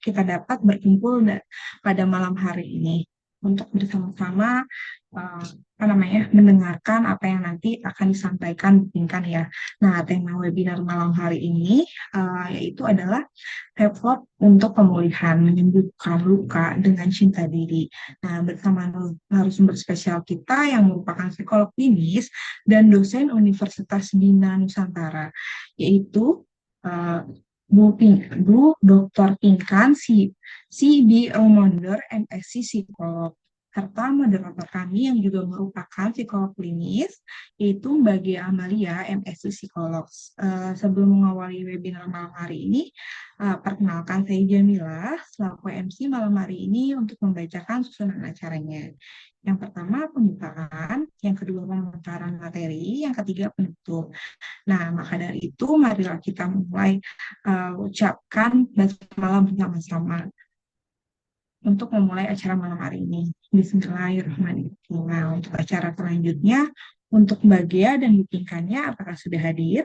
kita dapat berkumpul pada malam hari ini untuk bersama-sama mendengarkan apa yang nanti akan disampaikan Bu Pinkan ya. Nah, tema webinar malam hari ini yaitu adalah Effort untuk pemulihan, menyembuhkan luka dengan cinta diri. Nah, bersama narasumber spesial kita yang merupakan psikolog klinis dan dosen Universitas Bina Nusantara, yaitu uh, Bu Dr. Pinkan, CB Romonder, MSc Psikolog, serta moderator kami yang juga merupakan psikolog klinis, yaitu Mbak Gia Amalia, MSc Psikolog. Sebelum mengawali webinar malam hari ini, perkenalkan saya Jamila, selaku MC malam hari ini untuk membacakan susunan acaranya. Yang pertama pembukaan, yang kedua pemaparan materi, yang ketiga penutup. Nah, maka dari itu marilah kita mulai ucapkan basmalah bersama-sama untuk memulai acara malam hari ini. Bismillahirrahmanirrahim. Nah, untuk acara selanjutnya, untuk Mbak Gia dan Bu Pinkannya, apakah sudah hadir?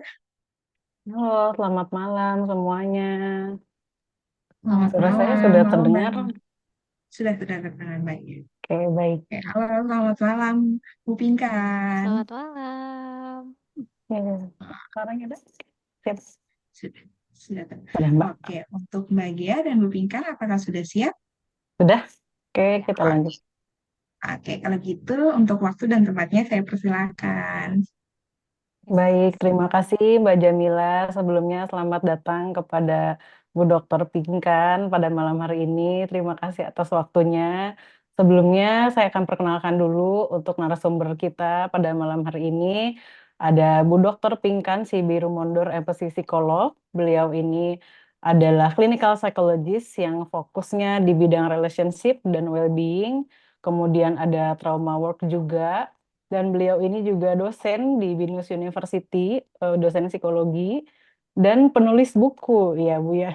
Halo, selamat malam semuanya. Selamat Suara saya malam, sudah malam terdengar? Mbak. Sudah terdengar baik. Oke, baik. Oke, halo, selamat malam, Bu Pinkan. Selamat malam. Ya, sekarang ada? Siap. Sudah, sudah. Sudah, Mbak. Oke, untuk Mbak Gia dan Bu Pinkan, apakah sudah siap? Sudah? Oke, kita lanjut. Oke, kalau gitu untuk waktu dan tempatnya saya persilakan. Baik, terima kasih Mbak Jamila. Sebelumnya selamat datang kepada Bu Dokter Pinkan pada malam hari ini. Terima kasih atas waktunya. Sebelumnya saya akan perkenalkan dulu untuk narasumber kita pada malam hari ini. Ada Bu Dokter Pinkan si Biru Mondor, MPC Psikolog. Beliau ini adalah clinical psychologist yang fokusnya di bidang relationship dan well-being. Kemudian ada trauma work juga. Dan beliau ini juga dosen di Binus University, dosen psikologi, dan penulis buku, ya Bu ya.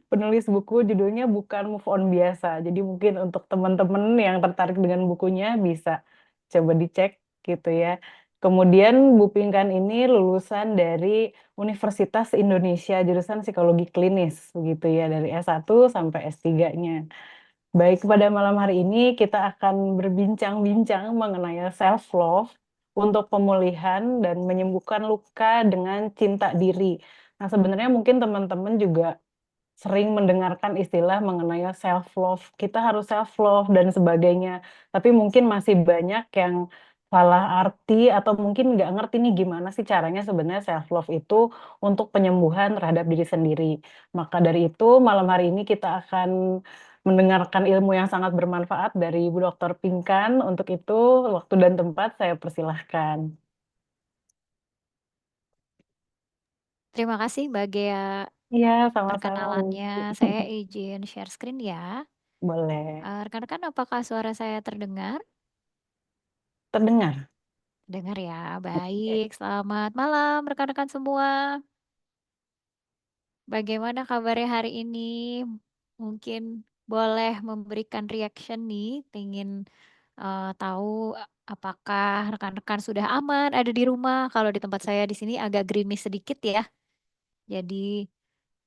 Penulis buku judulnya bukan Move On Biasa. Jadi mungkin untuk teman-teman yang tertarik dengan bukunya bisa coba dicek gitu ya. Kemudian Bu Pinkan ini lulusan dari Universitas Indonesia jurusan Psikologi Klinis begitu ya dari S1 sampai S3-nya. Baik, pada malam hari ini kita akan berbincang-bincang mengenai self-love untuk pemulihan dan menyembuhkan luka dengan cinta diri. Nah, sebenarnya mungkin teman-teman juga sering mendengarkan istilah mengenai self-love. Kita harus self-love dan sebagainya. Tapi mungkin masih banyak yang salah arti atau mungkin nggak ngerti nih gimana sih caranya sebenarnya self-love itu untuk penyembuhan terhadap diri sendiri. Maka dari itu malam hari ini kita akan mendengarkan ilmu yang sangat bermanfaat dari Bu Dokter Pinkan. Untuk itu waktu dan tempat saya persilahkan. Terima kasih Mbak Gea Iya, sama-sama. perkenalannya. Saya izin share screen ya. Boleh. Rekan-rekan, apakah suara saya terdengar? Terdengar? Dengar ya. Baik, selamat malam rekan-rekan semua. Bagaimana kabarnya hari ini? Mungkin boleh memberikan reaction nih. Ingin tahu apakah rekan-rekan sudah aman ada di rumah. Kalau di tempat saya di sini agak gerimis sedikit ya. Jadi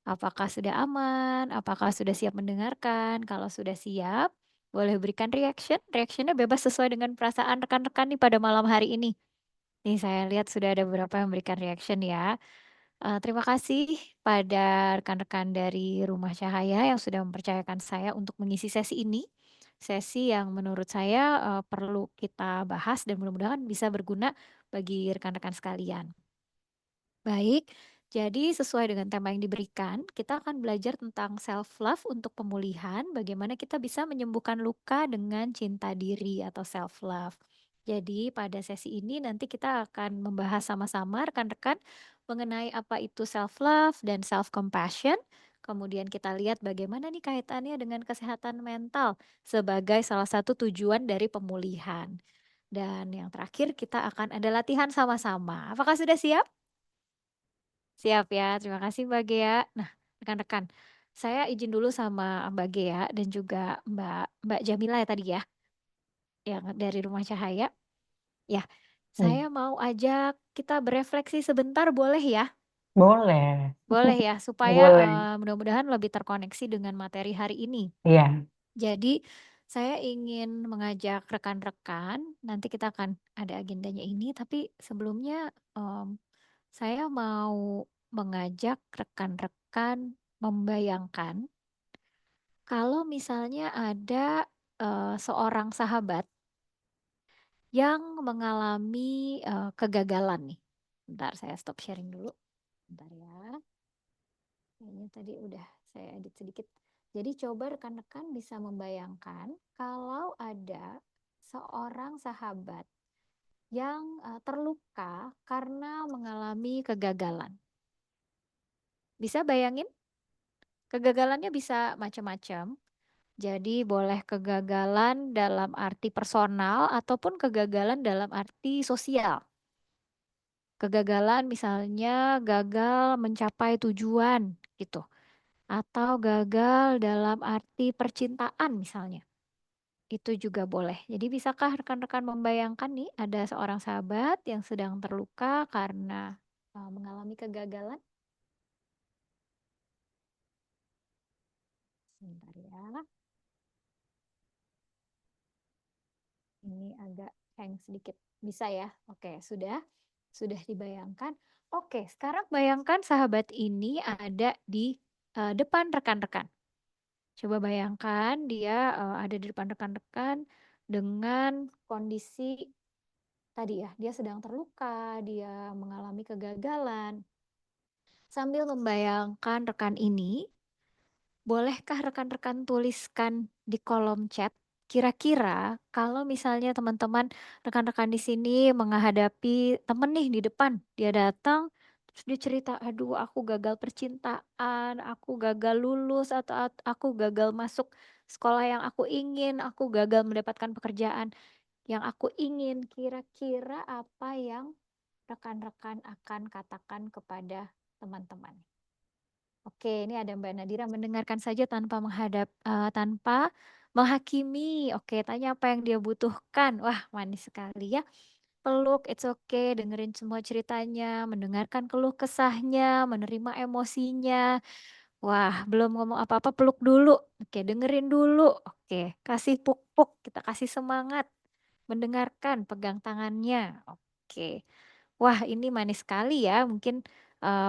apakah sudah aman? Apakah sudah siap mendengarkan? Kalau sudah siap, boleh berikan reaction. Reactionnya bebas sesuai dengan perasaan rekan-rekan nih pada malam hari ini. Nih saya lihat sudah ada beberapa yang memberikan reaction ya. Terima kasih pada rekan-rekan dari Rumah Cahaya yang sudah mempercayakan saya untuk mengisi sesi ini. Sesi yang menurut saya perlu kita bahas dan mudah-mudahan bisa berguna bagi rekan-rekan sekalian. Baik, jadi sesuai dengan tema yang diberikan, kita akan belajar tentang self love untuk pemulihan, bagaimana kita bisa menyembuhkan luka dengan cinta diri atau self love. Jadi pada sesi ini nanti kita akan membahas sama-sama rekan-rekan mengenai apa itu self love dan self compassion. Kemudian kita lihat bagaimana nih kaitannya dengan kesehatan mental sebagai salah satu tujuan dari pemulihan. Dan yang terakhir kita akan ada latihan sama-sama. Apakah sudah siap? Siap ya, terima kasih Mbak Gea. Nah, rekan-rekan, saya izin dulu sama Mbak Gea dan juga Mbak Mbak Jamila ya tadi ya, yang dari Rumah Cahaya. Ya, Hmm. saya mau ajak kita berefleksi sebentar boleh ya? Boleh. Boleh ya, supaya Boleh. mudah-mudahan lebih terkoneksi dengan materi hari ini. Iya. Jadi saya ingin mengajak rekan-rekan, nanti kita akan ada agendanya ini, tapi sebelumnya saya mau mengajak rekan-rekan membayangkan kalau misalnya ada seorang sahabat yang mengalami kegagalan nih. Bentar, saya stop sharing dulu. Bentar ya. Kayaknya tadi udah saya edit sedikit. Jadi coba rekan-rekan bisa membayangkan kalau ada seorang sahabat yang terluka karena mengalami kegagalan. Bisa bayangin? Kegagalannya bisa macam-macam. Jadi boleh kegagalan dalam arti personal ataupun kegagalan dalam arti sosial. Kegagalan misalnya gagal mencapai tujuan gitu. Atau gagal dalam arti percintaan misalnya. Itu juga boleh. Jadi bisakah rekan-rekan membayangkan nih ada seorang sahabat yang sedang terluka karena mengalami kegagalan? Sebentar ya. Ini agak hang sedikit. Bisa ya? Oke, sudah. Sudah dibayangkan. Oke, sekarang bayangkan sahabat ini ada di depan rekan-rekan. Coba bayangkan dia ada di depan rekan-rekan dengan kondisi tadi ya, dia sedang terluka, dia mengalami kegagalan. Sambil membayangkan rekan ini, bolehkah rekan-rekan tuliskan di kolom chat, kira-kira kalau misalnya teman-teman, rekan-rekan di sini menghadapi temen nih di depan, dia datang, terus dia cerita, "Aduh aku gagal percintaan, aku gagal lulus, atau aku gagal masuk sekolah yang aku ingin, aku gagal mendapatkan pekerjaan yang aku ingin." Kira-kira apa yang rekan-rekan akan katakan kepada teman-teman? Oke, ini ada Mbak Nadira, mendengarkan saja tanpa tanpa menghakimi. Oke, tanya apa yang dia butuhkan. Wah, manis sekali ya. Peluk, it's okay, dengerin semua ceritanya, mendengarkan keluh kesahnya, menerima emosinya. Wah, belum ngomong apa-apa, peluk dulu. Oke, dengerin dulu. Oke, kasih puk-puk, kita kasih semangat. Mendengarkan, pegang tangannya. Oke. Wah, ini manis sekali ya. Mungkin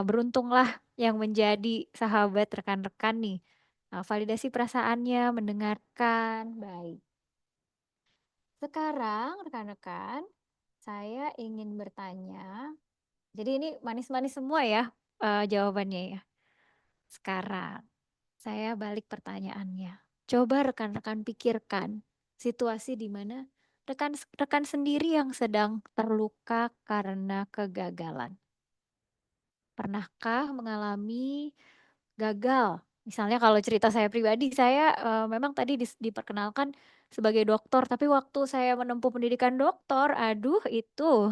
beruntunglah yang menjadi sahabat rekan-rekan nih. Validasi perasaannya, mendengarkan. Baik. Sekarang rekan-rekan, saya ingin bertanya. Jadi ini manis-manis semua ya jawabannya ya. Sekarang saya balik pertanyaannya. Coba rekan-rekan pikirkan situasi di mana rekan rekan sendiri yang sedang terluka karena kegagalan. Pernahkah mengalami gagal? Misalnya kalau cerita saya pribadi, saya memang tadi diperkenalkan sebagai dokter, tapi waktu saya menempuh pendidikan dokter, aduh itu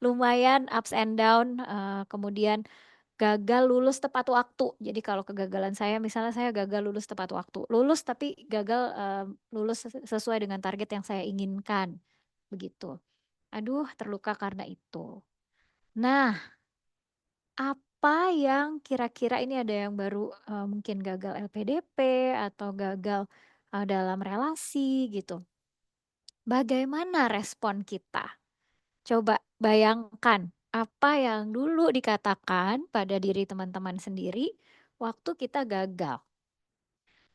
lumayan ups and down, kemudian gagal lulus tepat waktu. Jadi kalau kegagalan saya misalnya saya gagal lulus tepat waktu. Lulus tapi gagal, lulus sesuai dengan target yang saya inginkan, begitu. Aduh terluka karena itu. Nah, apa yang kira-kira ini ada yang baru, mungkin gagal LPDP atau gagal, dalam relasi gitu. Bagaimana respon kita? Coba bayangkan, apa yang dulu dikatakan pada diri teman-teman sendiri waktu kita gagal.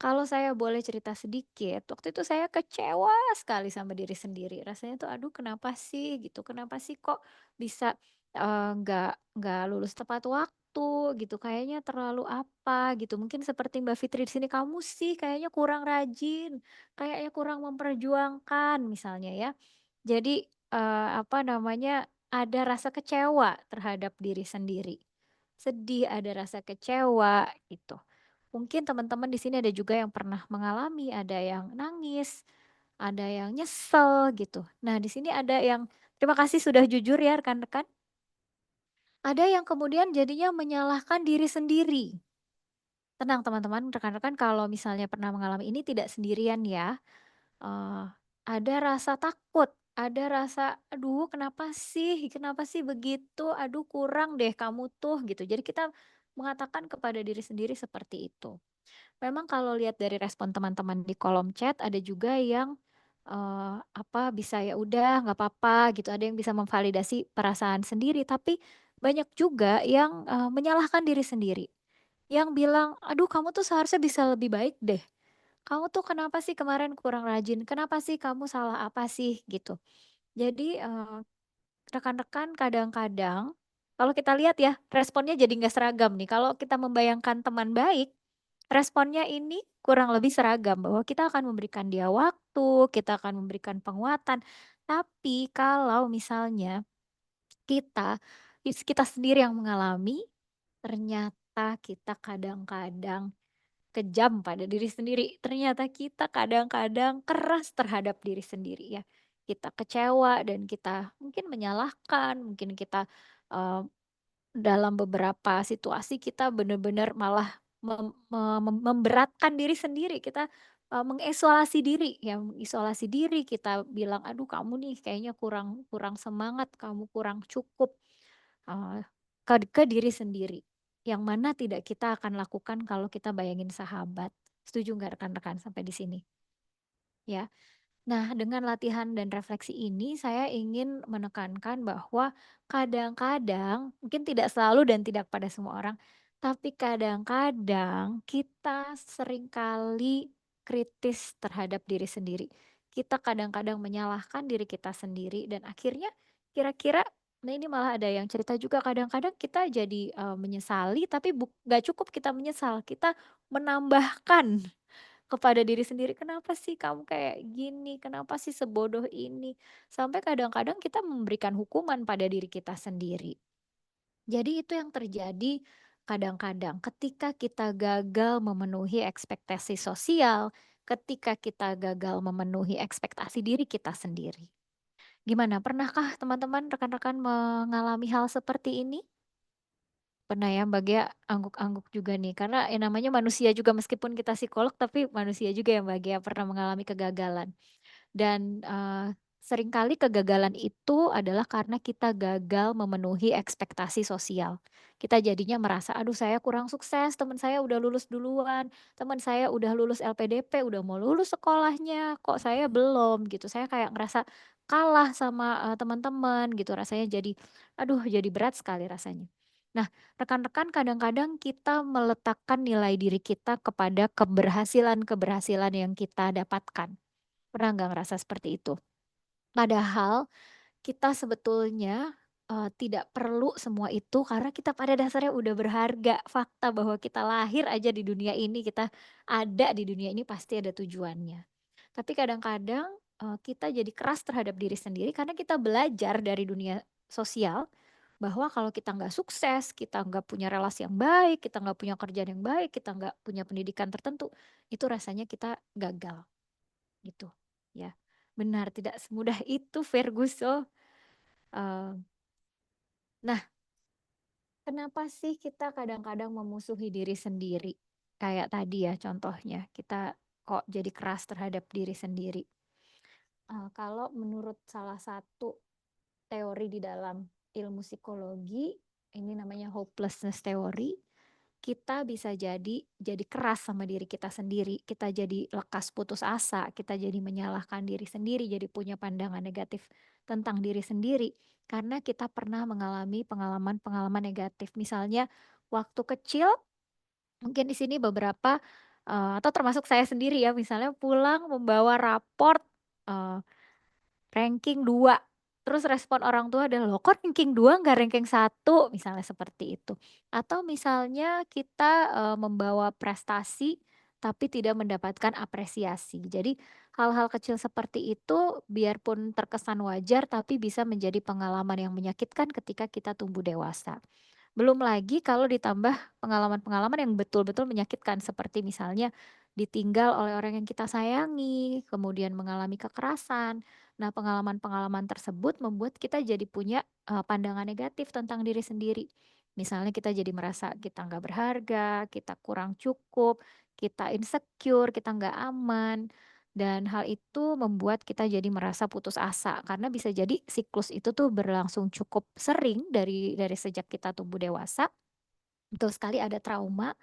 Kalau saya boleh cerita sedikit, waktu itu saya kecewa sekali sama diri sendiri. Rasanya tuh, aduh kenapa sih gitu, kenapa sih kok bisa nggak lulus tepat waktu gitu, kayaknya terlalu apa gitu. Mungkin seperti Mbak Fitri di sini, kamu sih kayaknya kurang rajin, kayaknya kurang memperjuangkan misalnya ya. Jadi apa namanya, ada rasa kecewa terhadap diri sendiri. Sedih, ada rasa kecewa gitu. Mungkin teman-teman di sini ada juga yang pernah mengalami, ada yang nangis, ada yang nyesel gitu. Nah, di sini ada yang terima kasih sudah jujur ya rekan-rekan. Ada yang kemudian jadinya menyalahkan diri sendiri. Tenang teman-teman, rekan-rekan kalau misalnya pernah mengalami ini tidak sendirian ya. Ada rasa takut ada rasa, "Aduh kenapa sih begitu? Aduh kurang deh kamu tuh," gitu. Jadi kita mengatakan kepada diri sendiri seperti itu. Memang kalau lihat dari respon teman-teman di kolom chat ada juga yang, bisa, "Ya udah nggak apa-apa," gitu, ada yang bisa memvalidasi perasaan sendiri, tapi banyak juga yang, menyalahkan diri sendiri, yang bilang, "Aduh kamu tuh seharusnya bisa lebih baik deh, kamu tuh kenapa sih kemarin kurang rajin, kenapa sih kamu salah apa sih?" Gitu. Jadi, rekan-rekan kadang-kadang kalau kita lihat ya responnya jadi nggak seragam nih, kalau kita membayangkan teman baik, responnya ini kurang lebih seragam bahwa kita akan memberikan dia waktu, kita akan memberikan penguatan. Tapi kalau misalnya kita kita sendiri yang mengalami, ternyata kita kadang-kadang kejam pada diri sendiri. Ternyata kita kadang-kadang keras terhadap diri sendiri ya. Kita kecewa dan kita mungkin menyalahkan, mungkin kita, eee, dalam beberapa situasi kita benar-benar malah memberatkan diri sendiri. Kita, mengisolasi diri ya, mengisolasi diri, kita bilang, "Aduh kamu nih kayaknya kurang kurang semangat, kamu kurang cukup." Eee, ke diri sendiri, yang mana tidak kita akan lakukan kalau kita bayangin sahabat. Setuju nggak rekan-rekan sampai di sini? Ya. Nah, dengan latihan dan refleksi ini saya ingin menekankan bahwa kadang-kadang, mungkin tidak selalu dan tidak pada semua orang, tapi kadang-kadang kita seringkali kritis terhadap diri sendiri. Kita kadang-kadang menyalahkan diri kita sendiri dan akhirnya kira-kira nah ini malah ada yang cerita juga kadang-kadang kita jadi, menyesali tapi nggak cukup kita menyesal, kita menambahkan kepada diri sendiri, "Kenapa sih kamu kayak gini? Kenapa sih sebodoh ini?" Sampai kadang-kadang kita memberikan hukuman pada diri kita sendiri. Jadi itu yang terjadi kadang-kadang ketika kita gagal memenuhi ekspektasi sosial, ketika kita gagal memenuhi ekspektasi diri kita sendiri. Gimana, pernahkah teman-teman, rekan-rekan mengalami hal seperti ini? Pernah ya, Mbak Gia, angguk-angguk juga nih, karena yang namanya manusia juga meskipun kita psikolog, tapi manusia juga ya Mbak Gia pernah mengalami kegagalan. Dan, seringkali kegagalan itu adalah karena kita gagal memenuhi ekspektasi sosial. Kita jadinya merasa, "Aduh saya kurang sukses, teman saya udah lulus duluan, teman saya udah lulus LPDP, udah mau lulus sekolahnya, kok saya belum?" Gitu. Saya kayak ngerasa kalah sama, teman-teman gitu, rasanya jadi aduh jadi berat sekali rasanya. Nah, rekan-rekan kadang-kadang kita meletakkan nilai diri kita kepada keberhasilan-keberhasilan yang kita dapatkan. Pernah nggak ngerasa seperti itu? Padahal kita sebetulnya, tidak perlu semua itu karena kita pada dasarnya udah berharga. Fakta bahwa kita lahir aja di dunia ini, kita ada di dunia ini pasti ada tujuannya. Tapi kadang-kadang, kita jadi keras terhadap diri sendiri karena kita belajar dari dunia sosial bahwa kalau kita nggak sukses, kita nggak punya relasi yang baik, kita nggak punya kerjaan yang baik, kita nggak punya pendidikan tertentu, itu rasanya kita gagal. Gitu, ya. Benar, tidak semudah itu Ferguson. Eee, nah, kenapa sih kita kadang-kadang memusuhi diri sendiri? Kayak tadi ya contohnya, kita kok jadi keras terhadap diri sendiri. Kalau menurut salah satu teori di dalam ilmu psikologi, ini namanya hopelessness theory. Kita bisa jadi keras sama diri kita sendiri, kita jadi lekas putus asa, kita jadi menyalahkan diri sendiri, jadi punya pandangan negatif tentang diri sendiri karena kita pernah mengalami pengalaman-pengalaman negatif. Misalnya waktu kecil mungkin di sini beberapa, atau termasuk saya sendiri ya, misalnya pulang membawa raport, eee ranking 2 terus respon orang tua adalah, "Loh kok ranking 2 nggak ranking 1?" Misalnya seperti itu. Atau misalnya kita, membawa prestasi tapi tidak mendapatkan apresiasi. Jadi hal-hal kecil seperti itu biarpun terkesan wajar tapi bisa menjadi pengalaman yang menyakitkan ketika kita tumbuh dewasa. Belum lagi kalau ditambah pengalaman-pengalaman yang betul-betul menyakitkan seperti misalnya ditinggal oleh orang yang kita sayangi, kemudian mengalami kekerasan. Nah, pengalaman-pengalaman tersebut membuat kita jadi punya, pandangan negatif tentang diri sendiri. Misalnya kita jadi merasa kita nggak berharga, kita kurang cukup, kita insecure, kita nggak aman. Dan hal itu membuat kita jadi merasa putus asa karena bisa jadi siklus itu tuh berlangsung cukup sering dari sejak kita tumbuh dewasa. Betul sekali ada trauma.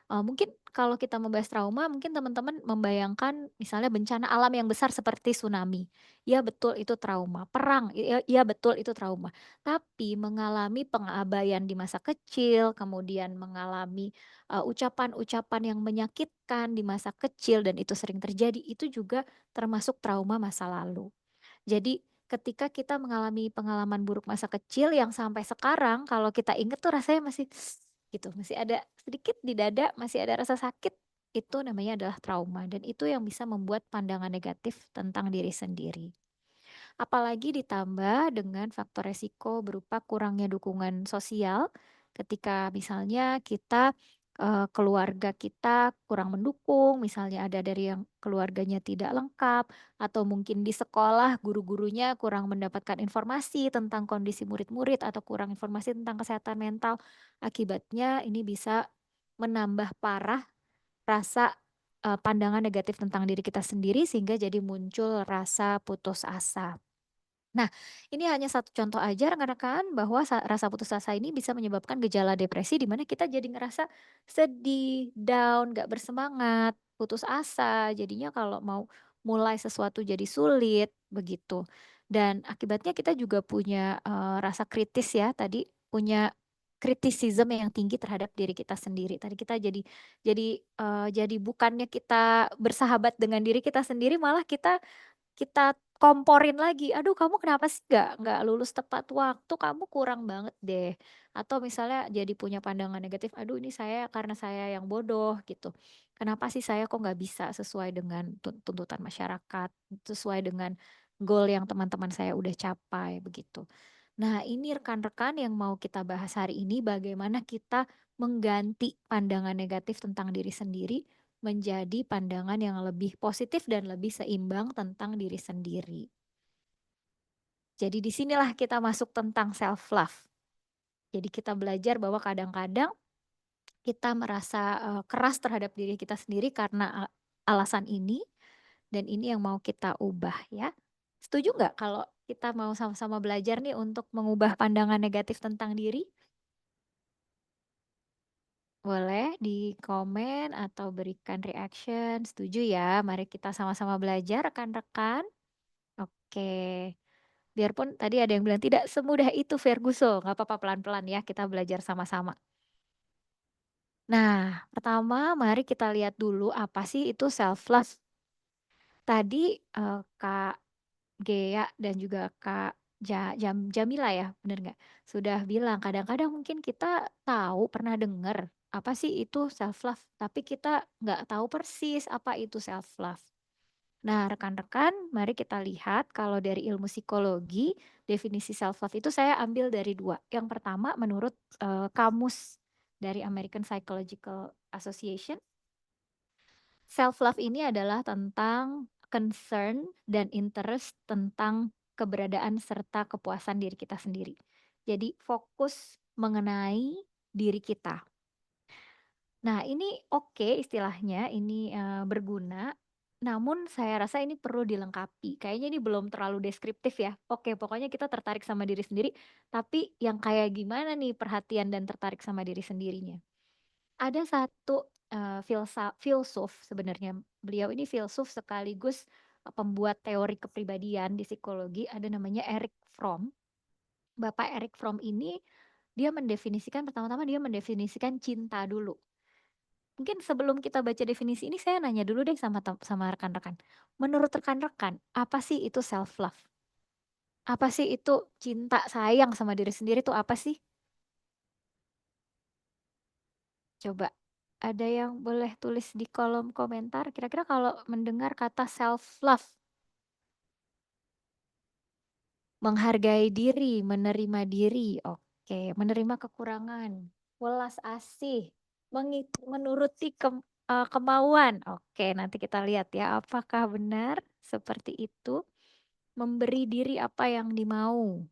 Mungkin kalau kita membahas trauma, mungkin teman-teman membayangkan misalnya bencana alam yang besar seperti tsunami. Ya betul itu trauma, perang, iya betul itu trauma. Tapi mengalami pengabaian di masa kecil, kemudian mengalami, ucapan-ucapan yang menyakitkan di masa kecil dan itu sering terjadi, itu juga termasuk trauma masa lalu. Jadi ketika kita mengalami pengalaman buruk masa kecil yang sampai sekarang kalau kita inget tuh rasanya masih gitu, masih ada sedikit di dada, masih ada rasa sakit, itu namanya adalah trauma dan itu yang bisa membuat pandangan negatif tentang diri sendiri. Apalagi ditambah dengan faktor resiko berupa kurangnya dukungan sosial ketika misalnya kita keluarga kita kurang mendukung, misalnya ada dari yang keluarganya tidak lengkap, atau mungkin di sekolah guru-gurunya kurang mendapatkan informasi tentang kondisi murid-murid atau kurang informasi tentang kesehatan mental. Akibatnya ini bisa menambah parah rasa pandangan negatif tentang diri kita sendiri sehingga jadi muncul rasa putus asa. Nah, ini hanya satu contoh aja rekan-rekan bahwa rasa putus asa ini bisa menyebabkan gejala depresi di mana kita jadi ngerasa sedih, down, gak bersemangat, putus asa. Jadinya kalau mau mulai sesuatu jadi sulit begitu. Dan akibatnya kita juga punya rasa kritis ya tadi, punya kritisisme yang tinggi terhadap diri kita sendiri. Tadi kita jadi bukannya kita bersahabat dengan diri kita sendiri, malah kita komporin lagi, "Aduh kamu kenapa sih nggak lulus tepat waktu, kamu kurang banget deh." Atau misalnya jadi punya pandangan negatif, "Aduh ini saya karena saya yang bodoh," gitu. "Kenapa sih saya kok nggak bisa sesuai dengan tuntutan masyarakat, sesuai dengan goal yang teman-teman saya udah capai," begitu. Nah ini rekan-rekan yang mau kita bahas hari ini bagaimana kita mengganti pandangan negatif tentang diri sendiri menjadi pandangan yang lebih positif dan lebih seimbang tentang diri sendiri. Jadi disinilah kita masuk tentang self love. Jadi kita belajar bahwa kadang-kadang kita merasa keras terhadap diri kita sendiri karena alasan ini dan ini yang mau kita ubah ya. Setuju nggak kalau kita mau sama-sama belajar nih untuk mengubah pandangan negatif tentang diri? Boleh di komen atau berikan reaction. Setuju ya? Mari kita sama-sama belajar rekan-rekan. Oke. Biarpun tadi ada yang bilang tidak semudah itu Ferguson, nggak apa-apa pelan-pelan ya kita belajar sama-sama. Nah, pertama mari kita lihat dulu apa sih itu self love. Tadi Kak Gea dan juga Kak Jamila ya, bener nggak? Sudah bilang kadang-kadang mungkin kita tahu pernah dengar apa sih itu self love, tapi kita nggak tahu persis apa itu self love. Nah, rekan-rekan, mari kita lihat kalau dari ilmu psikologi, definisi self love itu saya ambil dari dua. Yang pertama menurut kamus dari American Psychological Association, self love ini adalah tentang concern dan interest tentang keberadaan serta kepuasan diri kita sendiri. Jadi fokus mengenai diri kita. Nah, ini oke istilahnya, ini berguna, namun saya rasa ini perlu dilengkapi. Kayaknya ini belum terlalu deskriptif ya. Oke, pokoknya kita tertarik sama diri sendiri, tapi yang kayak gimana nih perhatian dan tertarik sama diri sendirinya. Ada satu filsuf sebenarnya, beliau ini filsuf sekaligus pembuat teori kepribadian di psikologi, ada namanya Erich Fromm. Bapak Erich Fromm ini dia mendefinisikan pertama-tama dia mendefinisikan cinta dulu. Mungkin sebelum kita baca definisi ini saya nanya dulu deh sama rekan-rekan. Menurut rekan-rekan, apa sih itu self love? Apa sih itu cinta sayang sama diri sendiri itu apa sih? Coba ada yang boleh tulis di kolom komentar kira-kira kalau mendengar kata self love, menghargai diri, menerima diri. Oke, menerima kekurangan, welas asih, menuruti kemauan. Oke, nanti kita lihat ya apakah benar seperti itu. Memberi diri apa yang dimau.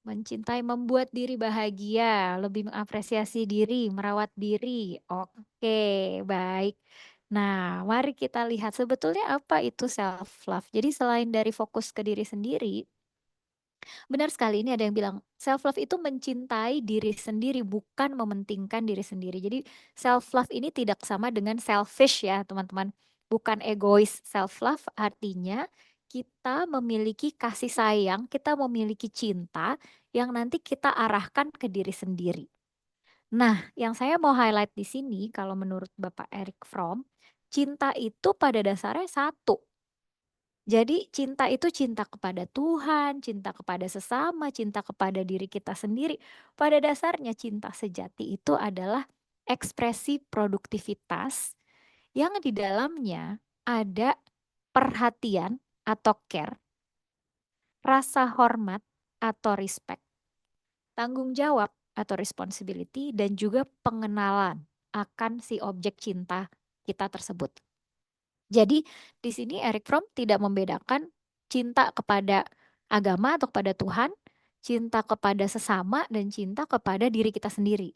Mencintai, membuat diri bahagia, lebih mengapresiasi diri, merawat diri. Oke, baik. Nah, mari kita lihat sebetulnya apa itu self love. Jadi selain dari fokus ke diri sendiri, benar sekali ini ada yang bilang self love itu mencintai diri sendiri, bukan mementingkan diri sendiri. Jadi self love ini tidak sama dengan selfish ya, teman-teman. Bukan egois. Self love artinya kita memiliki kasih sayang, kita memiliki cinta yang nanti kita arahkan ke diri sendiri. Nah, yang saya mau highlight di sini kalau menurut Bapak Eric Fromm, cinta itu pada dasarnya satu. Jadi cinta itu cinta kepada Tuhan, cinta kepada sesama, cinta kepada diri kita sendiri. Pada dasarnya cinta sejati itu adalah ekspresi produktivitas yang di dalamnya ada perhatian atau care, rasa hormat atau respect, tanggung jawab atau responsibility, dan juga pengenalan akan si objek cinta kita tersebut. Jadi di sini Eric Fromm tidak membedakan cinta kepada agama atau kepada Tuhan, cinta kepada sesama, dan cinta kepada diri kita sendiri.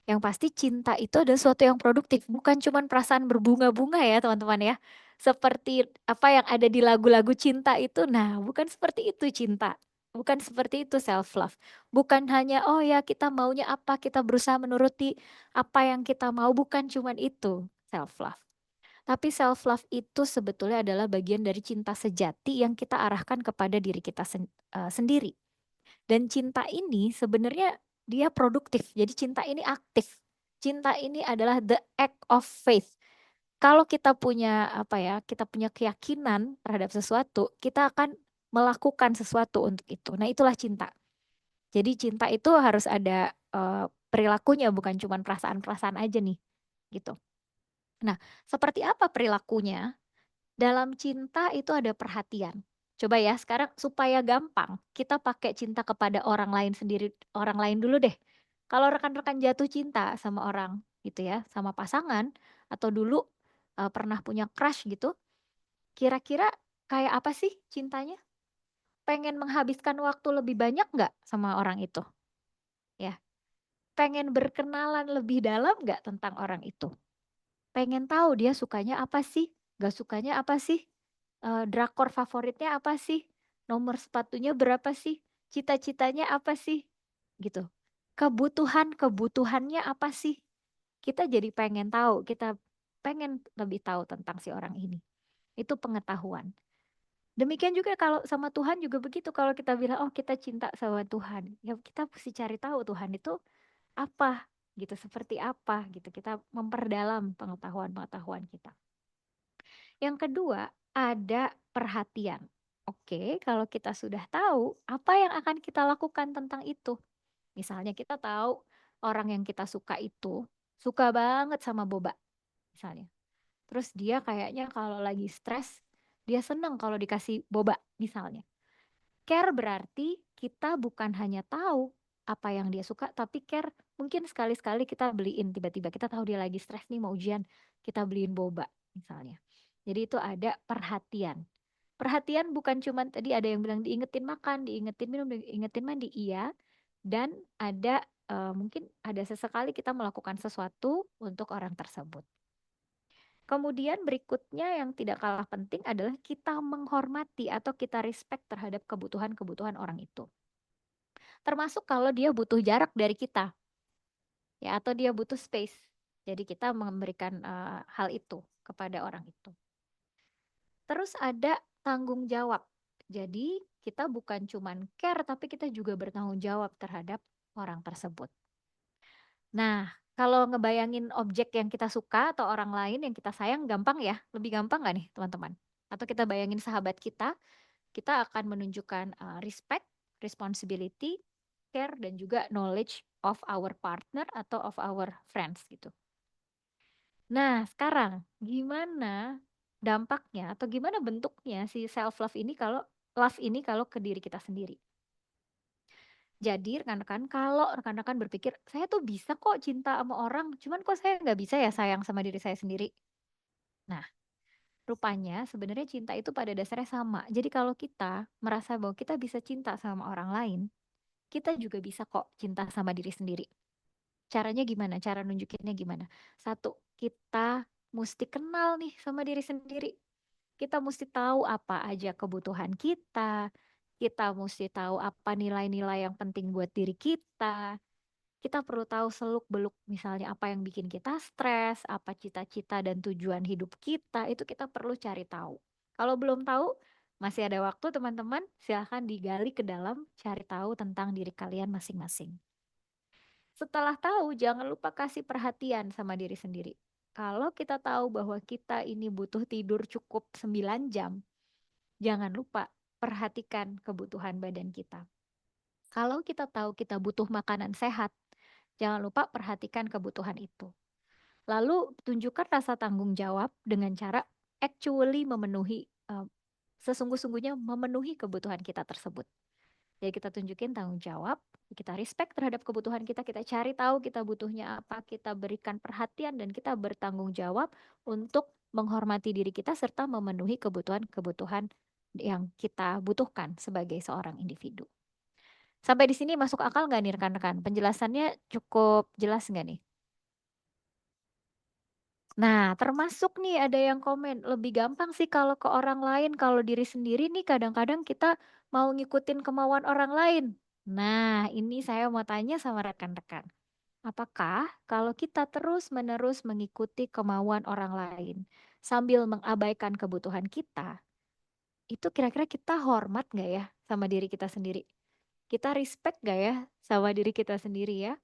Yang pasti cinta itu adalah sesuatu yang produktif, bukan cuma perasaan berbunga-bunga ya teman-teman ya. Seperti apa yang ada di lagu-lagu cinta itu, nah bukan seperti itu cinta. Bukan seperti itu self love. Bukan hanya oh ya kita maunya apa, kita berusaha menuruti apa yang kita mau, bukan cuma itu self love. Tapi self love itu sebetulnya adalah bagian dari cinta sejati yang kita arahkan kepada diri kita sendiri. Dan cinta ini sebenarnya dia produktif. Jadi cinta ini aktif. Cinta ini adalah the act of faith. Kalau kita punya apa ya, kita punya keyakinan terhadap sesuatu, kita akan melakukan sesuatu untuk itu. Nah, itulah cinta. Jadi cinta itu harus ada perilakunya, bukan cuma perasaan-perasaan aja nih, gitu. Nah, seperti apa perilakunya? Dalam cinta itu ada perhatian. Coba ya sekarang supaya gampang, kita pakai cinta kepada orang lain sendiri, orang lain dulu deh. Kalau rekan-rekan jatuh cinta sama orang gitu ya, sama pasangan atau dulu pernah punya crush gitu, kira-kira kayak apa sih cintanya? Pengen menghabiskan waktu lebih banyak nggak sama orang itu? Ya, pengen berkenalan lebih dalam nggak tentang orang itu? Pengen tahu dia sukanya apa sih? Gak sukanya apa sih? Drakor favoritnya apa sih? Nomor sepatunya berapa sih? Cita-citanya apa sih? Gitu. Kebutuhannya apa sih? Kita jadi pengen tahu, kita pengen lebih tahu tentang si orang ini. Itu pengetahuan. Demikian juga kalau sama Tuhan juga begitu. Kalau kita bilang, oh kita cinta sama Tuhan. Ya kita mesti cari tahu Tuhan itu apa gitu, seperti apa gitu. Kita memperdalam pengetahuan-pengetahuan kita. Yang kedua, ada perhatian. Oke, kalau kita sudah tahu, apa yang akan kita lakukan tentang itu? Misalnya kita tahu orang yang kita suka itu suka banget sama boba, misalnya. Terus dia kayaknya kalau lagi stres, dia seneng kalau dikasih boba, misalnya. Care berarti kita bukan hanya tahu apa yang dia suka, tapi care mungkin sekali-sekali kita beliin, tiba-tiba kita tahu dia lagi stres nih mau ujian, kita beliin boba misalnya. Jadi itu ada perhatian. Perhatian bukan cuman tadi ada yang bilang diingetin makan, diingetin minum, diingetin mandi, iya. Dan ada mungkin ada sesekali kita melakukan sesuatu untuk orang tersebut. Kemudian berikutnya yang tidak kalah penting adalah kita menghormati atau kita respect terhadap kebutuhan-kebutuhan orang itu. Termasuk kalau dia butuh jarak dari kita, ya atau dia butuh space. Jadi kita memberikan hal itu kepada orang itu. Terus ada tanggung jawab. Jadi kita bukan cuman care tapi kita juga bertanggung jawab terhadap orang tersebut. Nah, kalau ngebayangin objek yang kita suka atau orang lain yang kita sayang gampang ya? Lebih gampang nggak nih teman-teman? Atau kita bayangin sahabat kita akan menunjukkan respect, responsibility, care, dan juga knowledge of our partner atau of our friends gitu. Nah, sekarang gimana dampaknya atau gimana bentuknya si self love ini kalau ke diri kita sendiri? Jadi rekan-rekan, kalau rekan-rekan berpikir, saya tuh bisa kok cinta sama orang, cuman kok saya nggak bisa ya sayang sama diri saya sendiri. Nah, rupanya sebenarnya cinta itu pada dasarnya sama. Jadi kalau kita merasa bahwa kita bisa cinta sama orang lain, kita juga bisa kok cinta sama diri sendiri. Caranya gimana? Cara nunjukinnya gimana? Satu, kita mesti kenal nih sama diri sendiri. Kita mesti tahu apa aja kebutuhan kita mesti tahu apa nilai-nilai yang penting buat diri kita perlu tahu seluk-beluk misalnya apa yang bikin kita stres, apa cita-cita dan tujuan hidup kita, itu kita perlu cari tahu. Kalau belum tahu, masih ada waktu teman-teman, silahkan digali ke dalam, cari tahu tentang diri kalian masing-masing. Setelah tahu, jangan lupa kasih perhatian sama diri sendiri. Kalau kita tahu bahwa kita ini butuh tidur cukup 9 jam, jangan lupa perhatikan kebutuhan badan kita. Kalau kita tahu kita butuh makanan sehat, jangan lupa perhatikan kebutuhan itu. Lalu tunjukkan rasa tanggung jawab dengan cara actually memenuhi, sesungguh-sungguhnya memenuhi kebutuhan kita tersebut. Jadi kita tunjukin tanggung jawab, kita respect terhadap kebutuhan kita cari tahu kita butuhnya apa, kita berikan perhatian dan kita bertanggung jawab untuk menghormati diri kita serta memenuhi kebutuhan-kebutuhan yang kita butuhkan sebagai seorang individu. Sampai di sini masuk akal nggak nih rekan-rekan? Penjelasannya cukup jelas nggak nih? Nah, termasuk nih ada yang komen, lebih gampang sih kalau ke orang lain, kalau diri sendiri nih kadang-kadang kita mau ngikutin kemauan orang lain. Nah, ini saya mau tanya sama rekan-rekan. Apakah kalau kita terus-menerus mengikuti kemauan orang lain sambil mengabaikan kebutuhan kita, itu kira-kira kita hormat nggak ya sama diri kita sendiri? Kita respect nggak ya sama diri kita sendiri ya?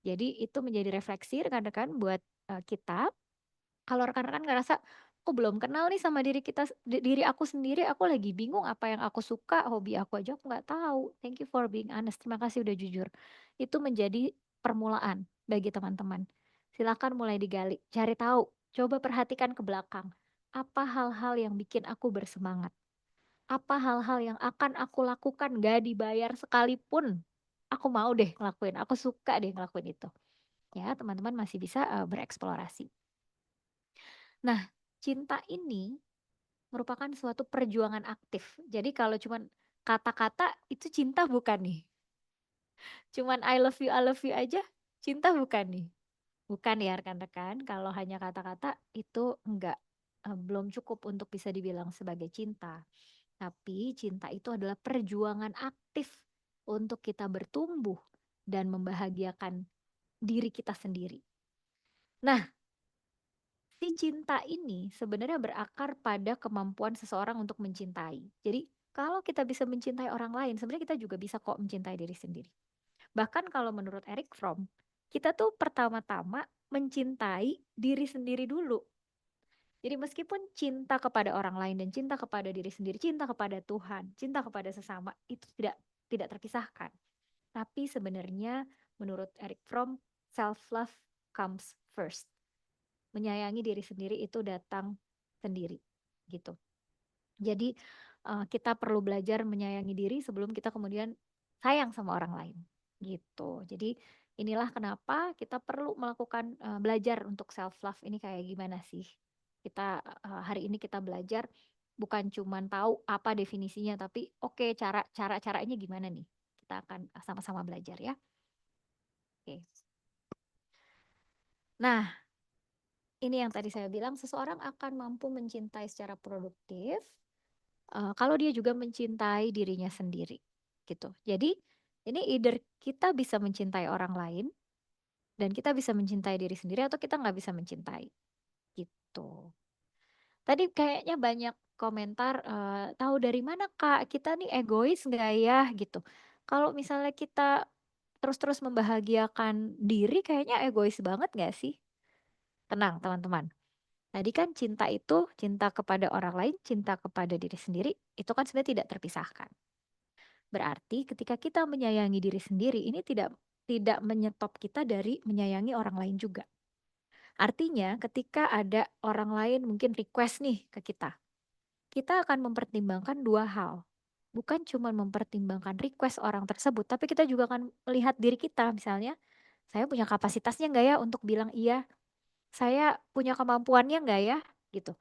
Jadi itu menjadi refleksi rekan-rekan buat kita. Kalau rekan-rekan ngerasa, aku belum kenal nih sama diri aku sendiri, aku lagi bingung apa yang aku suka, hobi aku aja aku nggak tahu. Thank you for being honest. Terima kasih udah jujur. Itu menjadi permulaan bagi teman-teman. Silakan mulai digali, cari tahu, coba perhatikan ke belakang. Apa hal-hal yang bikin aku bersemangat? Apa hal-hal yang akan aku lakukan gak dibayar sekalipun? Aku mau deh ngelakuin, aku suka deh ngelakuin itu. Ya, teman-teman masih bisa bereksplorasi. Nah, cinta ini merupakan suatu perjuangan aktif. Jadi kalau cuman kata-kata itu cinta bukan nih. Cuman I love you aja cinta bukan nih. Bukan ya rekan-rekan, kalau hanya kata-kata itu enggak, belum cukup untuk bisa dibilang sebagai cinta. Tapi cinta itu adalah perjuangan aktif untuk kita bertumbuh dan membahagiakan diri kita sendiri. Nah, si cinta ini sebenarnya berakar pada kemampuan seseorang untuk mencintai. Jadi, kalau kita bisa mencintai orang lain, sebenarnya kita juga bisa kok mencintai diri sendiri. Bahkan kalau menurut Eric Fromm, kita tuh pertama-tama mencintai diri sendiri dulu. Jadi meskipun cinta kepada orang lain dan cinta kepada diri sendiri, cinta kepada Tuhan, cinta kepada sesama itu tidak terpisahkan. Tapi sebenarnya menurut Eric Fromm, self love comes first. Menyayangi diri sendiri itu datang sendiri gitu. Jadi kita perlu belajar menyayangi diri sebelum kita kemudian sayang sama orang lain gitu. Jadi inilah kenapa kita perlu melakukan belajar untuk self love ini kayak gimana sih. Kita hari ini kita belajar bukan cuman tahu apa definisinya tapi oke, caranya gimana nih. Kita akan sama-sama belajar ya. Oke. Nah, ini yang tadi saya bilang, seseorang akan mampu mencintai secara produktif kalau dia juga mencintai dirinya sendiri, gitu. Jadi ini either kita bisa mencintai orang lain dan kita bisa mencintai diri sendiri atau kita nggak bisa mencintai, gitu. Tadi kayaknya banyak komentar, tahu dari mana Kak, kita nih egois nggak ya, gitu. Kalau misalnya kita terus-terus membahagiakan diri, kayaknya egois banget nggak sih? Tenang teman-teman. Tadi kan cinta itu, cinta kepada orang lain, cinta kepada diri sendiri, itu kan sebenarnya tidak terpisahkan. Berarti ketika kita menyayangi diri sendiri, ini tidak menyetop kita dari menyayangi orang lain juga. Artinya ketika ada orang lain mungkin request nih ke kita akan mempertimbangkan dua hal. Bukan cuma mempertimbangkan request orang tersebut, tapi kita juga akan melihat diri kita. Misalnya, saya punya kapasitasnya nggak ya untuk bilang iya? Saya punya kemampuannya nggak ya? Gitu.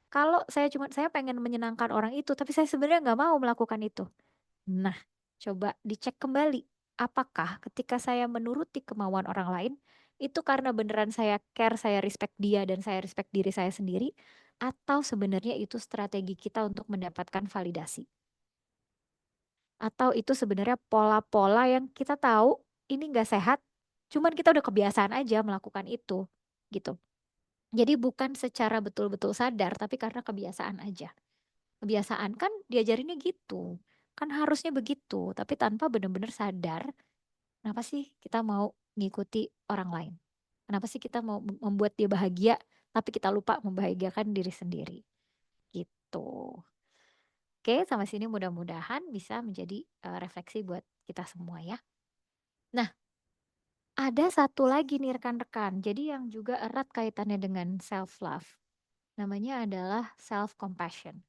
Kalau saya pengen menyenangkan orang itu, tapi saya sebenarnya nggak mau melakukan itu. Nah, coba dicek kembali. Apakah ketika saya menuruti kemauan orang lain, itu karena beneran saya care, saya respect dia, dan saya respect diri saya sendiri, atau sebenarnya itu strategi kita untuk mendapatkan validasi. Atau itu sebenarnya pola-pola yang kita tahu ini nggak sehat, cuman kita udah kebiasaan aja melakukan itu, gitu. Jadi bukan secara betul-betul sadar, tapi karena kebiasaan aja. Kebiasaan kan diajarinnya gitu, kan harusnya begitu, tapi tanpa benar-benar sadar, kenapa sih kita mau ngikuti orang lain? Kenapa sih kita mau membuat dia bahagia, tapi kita lupa membahagiakan diri sendiri, gitu. Oke, sampai sini mudah-mudahan bisa menjadi refleksi buat kita semua ya. Nah, ada satu lagi nih rekan-rekan, jadi yang juga erat kaitannya dengan self love. Namanya adalah self compassion.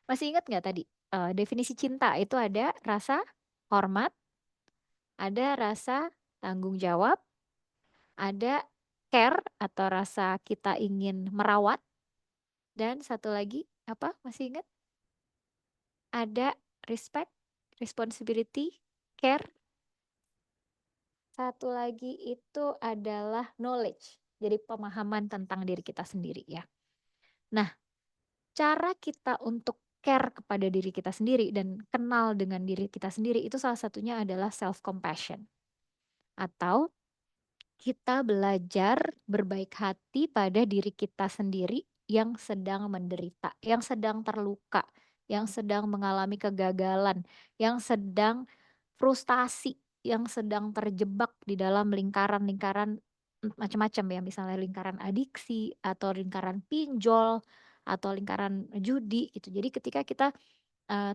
Masih ingat nggak tadi definisi cinta itu ada rasa hormat, ada rasa tanggung jawab, ada care atau rasa kita ingin merawat, dan satu lagi apa? Masih ingat? Ada respect, responsibility, care. Satu lagi itu adalah knowledge. Jadi pemahaman tentang diri kita sendiri ya. Nah, cara kita untuk care kepada diri kita sendiri dan kenal dengan diri kita sendiri itu salah satunya adalah self compassion, atau kita belajar berbaik hati pada diri kita sendiri yang sedang menderita, yang sedang terluka, yang sedang mengalami kegagalan, yang sedang frustasi, yang sedang terjebak di dalam lingkaran-lingkaran macam-macam ya, misalnya lingkaran adiksi atau lingkaran pinjol atau lingkaran judi gitu. Jadi ketika kita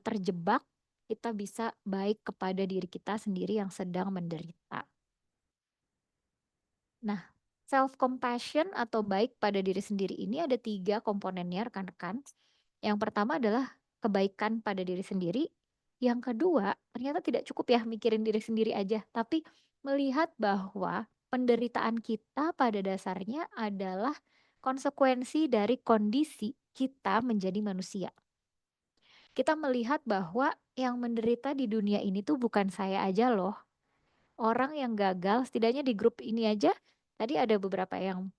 terjebak, kita bisa baik kepada diri kita sendiri yang sedang menderita. Nah, self compassion atau baik pada diri sendiri ini ada 3 komponennya rekan-rekan. Yang pertama adalah kebaikan pada diri sendiri. Yang kedua, ternyata tidak cukup ya mikirin diri sendiri aja, tapi melihat bahwa penderitaan kita pada dasarnya adalah konsekuensi dari kondisi kita menjadi manusia. Kita melihat bahwa yang menderita di dunia ini tuh bukan saya aja loh. Orang yang gagal, setidaknya di grup ini aja, tadi ada beberapa yang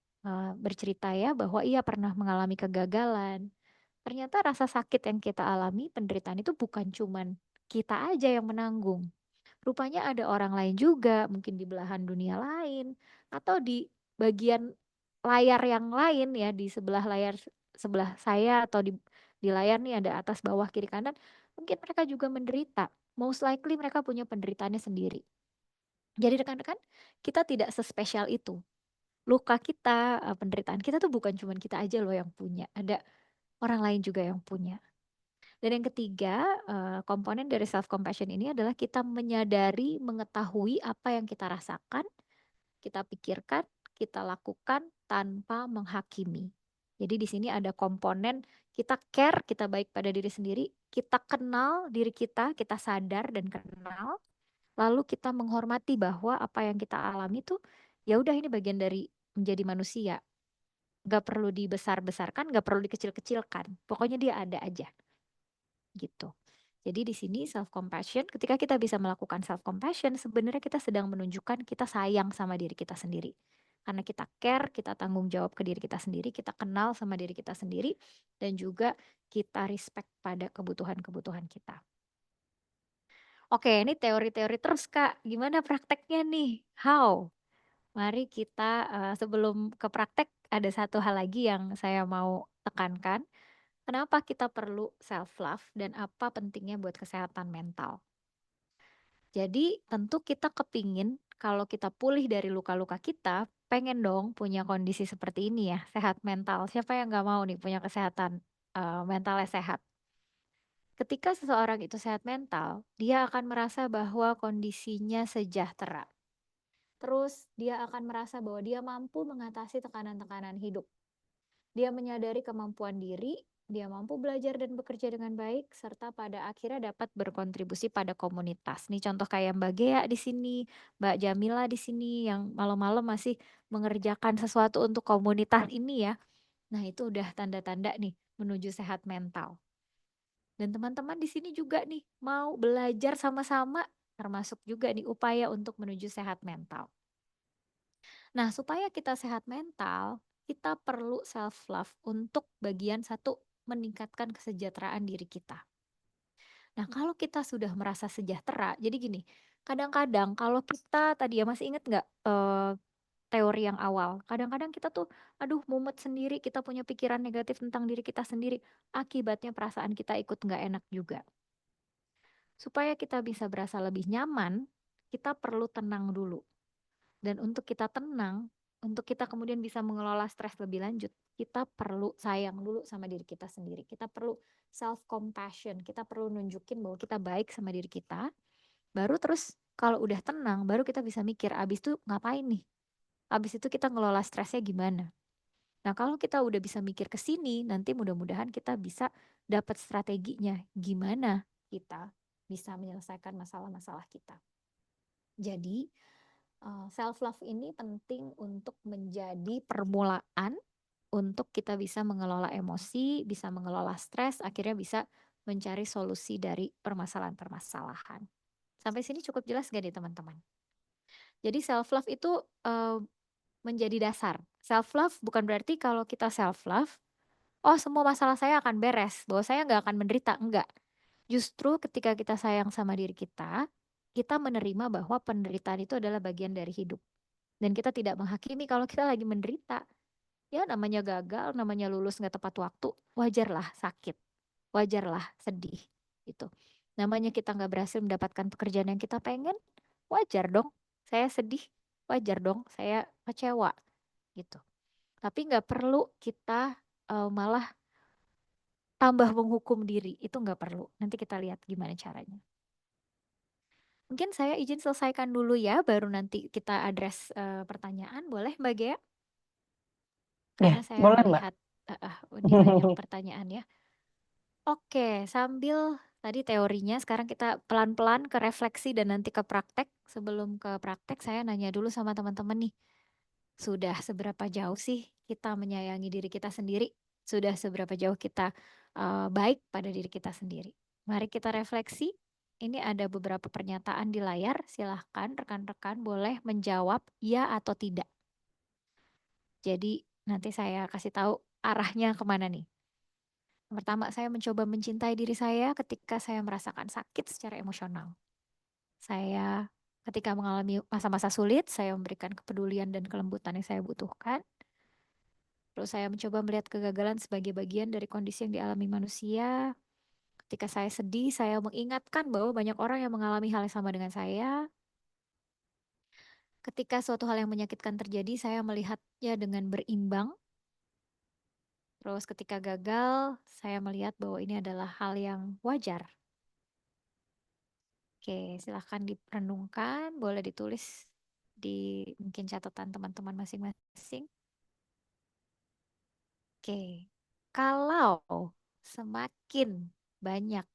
bercerita ya bahwa ia pernah mengalami kegagalan. Ternyata rasa sakit yang kita alami, penderitaan itu bukan cuman kita aja yang menanggung. Rupanya ada orang lain juga, mungkin di belahan dunia lain, atau di bagian layar yang lain ya, di sebelah layar sebelah saya, atau di layar nih ada atas, bawah, kiri, kanan, mungkin mereka juga menderita. Most likely mereka punya penderitaannya sendiri. Jadi rekan-rekan, kita tidak sespesial itu. Luka kita, penderitaan kita tuh bukan cuman kita aja loh yang punya, ada orang lain juga yang punya. Dan yang ketiga, komponen dari self compassion ini adalah kita menyadari, mengetahui apa yang kita rasakan, kita pikirkan, kita lakukan tanpa menghakimi. Jadi di sini ada komponen kita care, kita baik pada diri sendiri, kita kenal diri kita sadar dan kenal, lalu kita menghormati bahwa apa yang kita alami tuh ya udah ini bagian dari menjadi manusia. Gak perlu dibesar-besarkan, gak perlu dikecil-kecilkan. Pokoknya dia ada aja gitu. Jadi di sini self compassion, ketika kita bisa melakukan self compassion, sebenarnya kita sedang menunjukkan kita sayang sama diri kita sendiri. Karena kita care, kita tanggung jawab ke diri kita sendiri, kita kenal sama diri kita sendiri, dan juga kita respect pada kebutuhan-kebutuhan kita. Oke, ini teori-teori terus Kak. Gimana prakteknya nih? How? Mari kita sebelum ke praktek ada satu hal lagi yang saya mau tekankan. Kenapa kita perlu self love dan apa pentingnya buat kesehatan mental? Jadi tentu kita kepingin kalau kita pulih dari luka-luka kita, pengen dong punya kondisi seperti ini ya, sehat mental. Siapa yang nggak mau nih punya kesehatan mentalnya sehat? Ketika seseorang itu sehat mental, dia akan merasa bahwa kondisinya sejahtera. Terus dia akan merasa bahwa dia mampu mengatasi tekanan-tekanan hidup. Dia menyadari kemampuan diri, dia mampu belajar dan bekerja dengan baik, serta pada akhirnya dapat berkontribusi pada komunitas. Nih contoh kayak Mbak Gea di sini, Mbak Jamila di sini yang malam-malam masih mengerjakan sesuatu untuk komunitas ini ya. Nah itu udah tanda-tanda nih menuju sehat mental. Dan teman-teman di sini juga nih mau belajar sama-sama, termasuk juga nih upaya untuk menuju sehat mental. Nah, supaya kita sehat mental, kita perlu self love untuk bagian satu, meningkatkan kesejahteraan diri kita. Nah, kalau kita sudah merasa sejahtera, jadi gini, kadang-kadang kalau kita tadi ya masih inget nggak teori yang awal? Kadang-kadang kita tuh, aduh mumet sendiri, kita punya pikiran negatif tentang diri kita sendiri. Akibatnya perasaan kita ikut nggak enak juga. Supaya kita bisa berasa lebih nyaman, kita perlu tenang dulu. Dan untuk kita tenang, untuk kita kemudian bisa mengelola stres lebih lanjut, kita perlu sayang dulu sama diri kita sendiri. Kita perlu self compassion, kita perlu nunjukin bahwa kita baik sama diri kita. Baru terus kalau udah tenang, baru kita bisa mikir abis itu ngapain nih? Abis itu kita ngelola stresnya gimana? Nah, kalau kita udah bisa mikir ke sini, nanti mudah-mudahan kita bisa dapat strateginya gimana kita bisa menyelesaikan masalah-masalah kita. Jadi, self love ini penting untuk menjadi permulaan untuk kita bisa mengelola emosi, bisa mengelola stres, akhirnya bisa mencari solusi dari permasalahan-permasalahan. Sampai sini cukup jelas gak nih teman-teman? Jadi self love itu menjadi dasar. Self love bukan berarti kalau kita self love, oh semua masalah saya akan beres, bahwa saya nggak akan menderita, enggak. Justru ketika kita sayang sama diri kita menerima bahwa penderitaan itu adalah bagian dari hidup. Dan kita tidak menghakimi kalau kita lagi menderita. Ya namanya gagal, namanya lulus nggak tepat waktu, wajarlah sakit, wajarlah sedih. Gitu. Namanya kita nggak berhasil mendapatkan pekerjaan yang kita pengen, wajar dong. Saya sedih, wajar dong. Saya kecewa gitu. Tapi nggak perlu kita malah tambah menghukum diri, itu nggak perlu. Nanti kita lihat gimana caranya. Mungkin saya izin selesaikan dulu ya, baru nanti kita address pertanyaan. Boleh Mbak Gea? Ya, Karena saya boleh Mbak. melihat ini banyak pertanyaan ya. Oke, sambil tadi teorinya, sekarang kita pelan-pelan ke refleksi dan nanti ke praktek. Sebelum ke praktek, saya nanya dulu sama teman-teman nih. Sudah seberapa jauh sih kita menyayangi diri kita sendiri? Sudah seberapa jauh kita baik pada diri kita sendiri? Mari kita refleksi. Ini ada beberapa pernyataan di layar. Silahkan rekan-rekan boleh menjawab ya atau tidak. Jadi nanti saya kasih tahu arahnya kemana nih. Yang pertama, saya mencoba mencintai diri saya ketika saya merasakan sakit secara emosional. Saya ketika mengalami masa-masa sulit, saya memberikan kepedulian dan kelembutan yang saya butuhkan. Terus saya mencoba melihat kegagalan sebagai bagian dari kondisi yang dialami manusia. Ketika saya sedih, saya mengingatkan bahwa banyak orang yang mengalami hal yang sama dengan saya. Ketika suatu hal yang menyakitkan terjadi, saya melihatnya dengan berimbang. Terus ketika gagal, saya melihat bahwa ini adalah hal yang wajar. Oke, silahkan direnungkan, boleh ditulis di mungkin catatan teman-teman masing-masing. Oke, kalau semakin banyak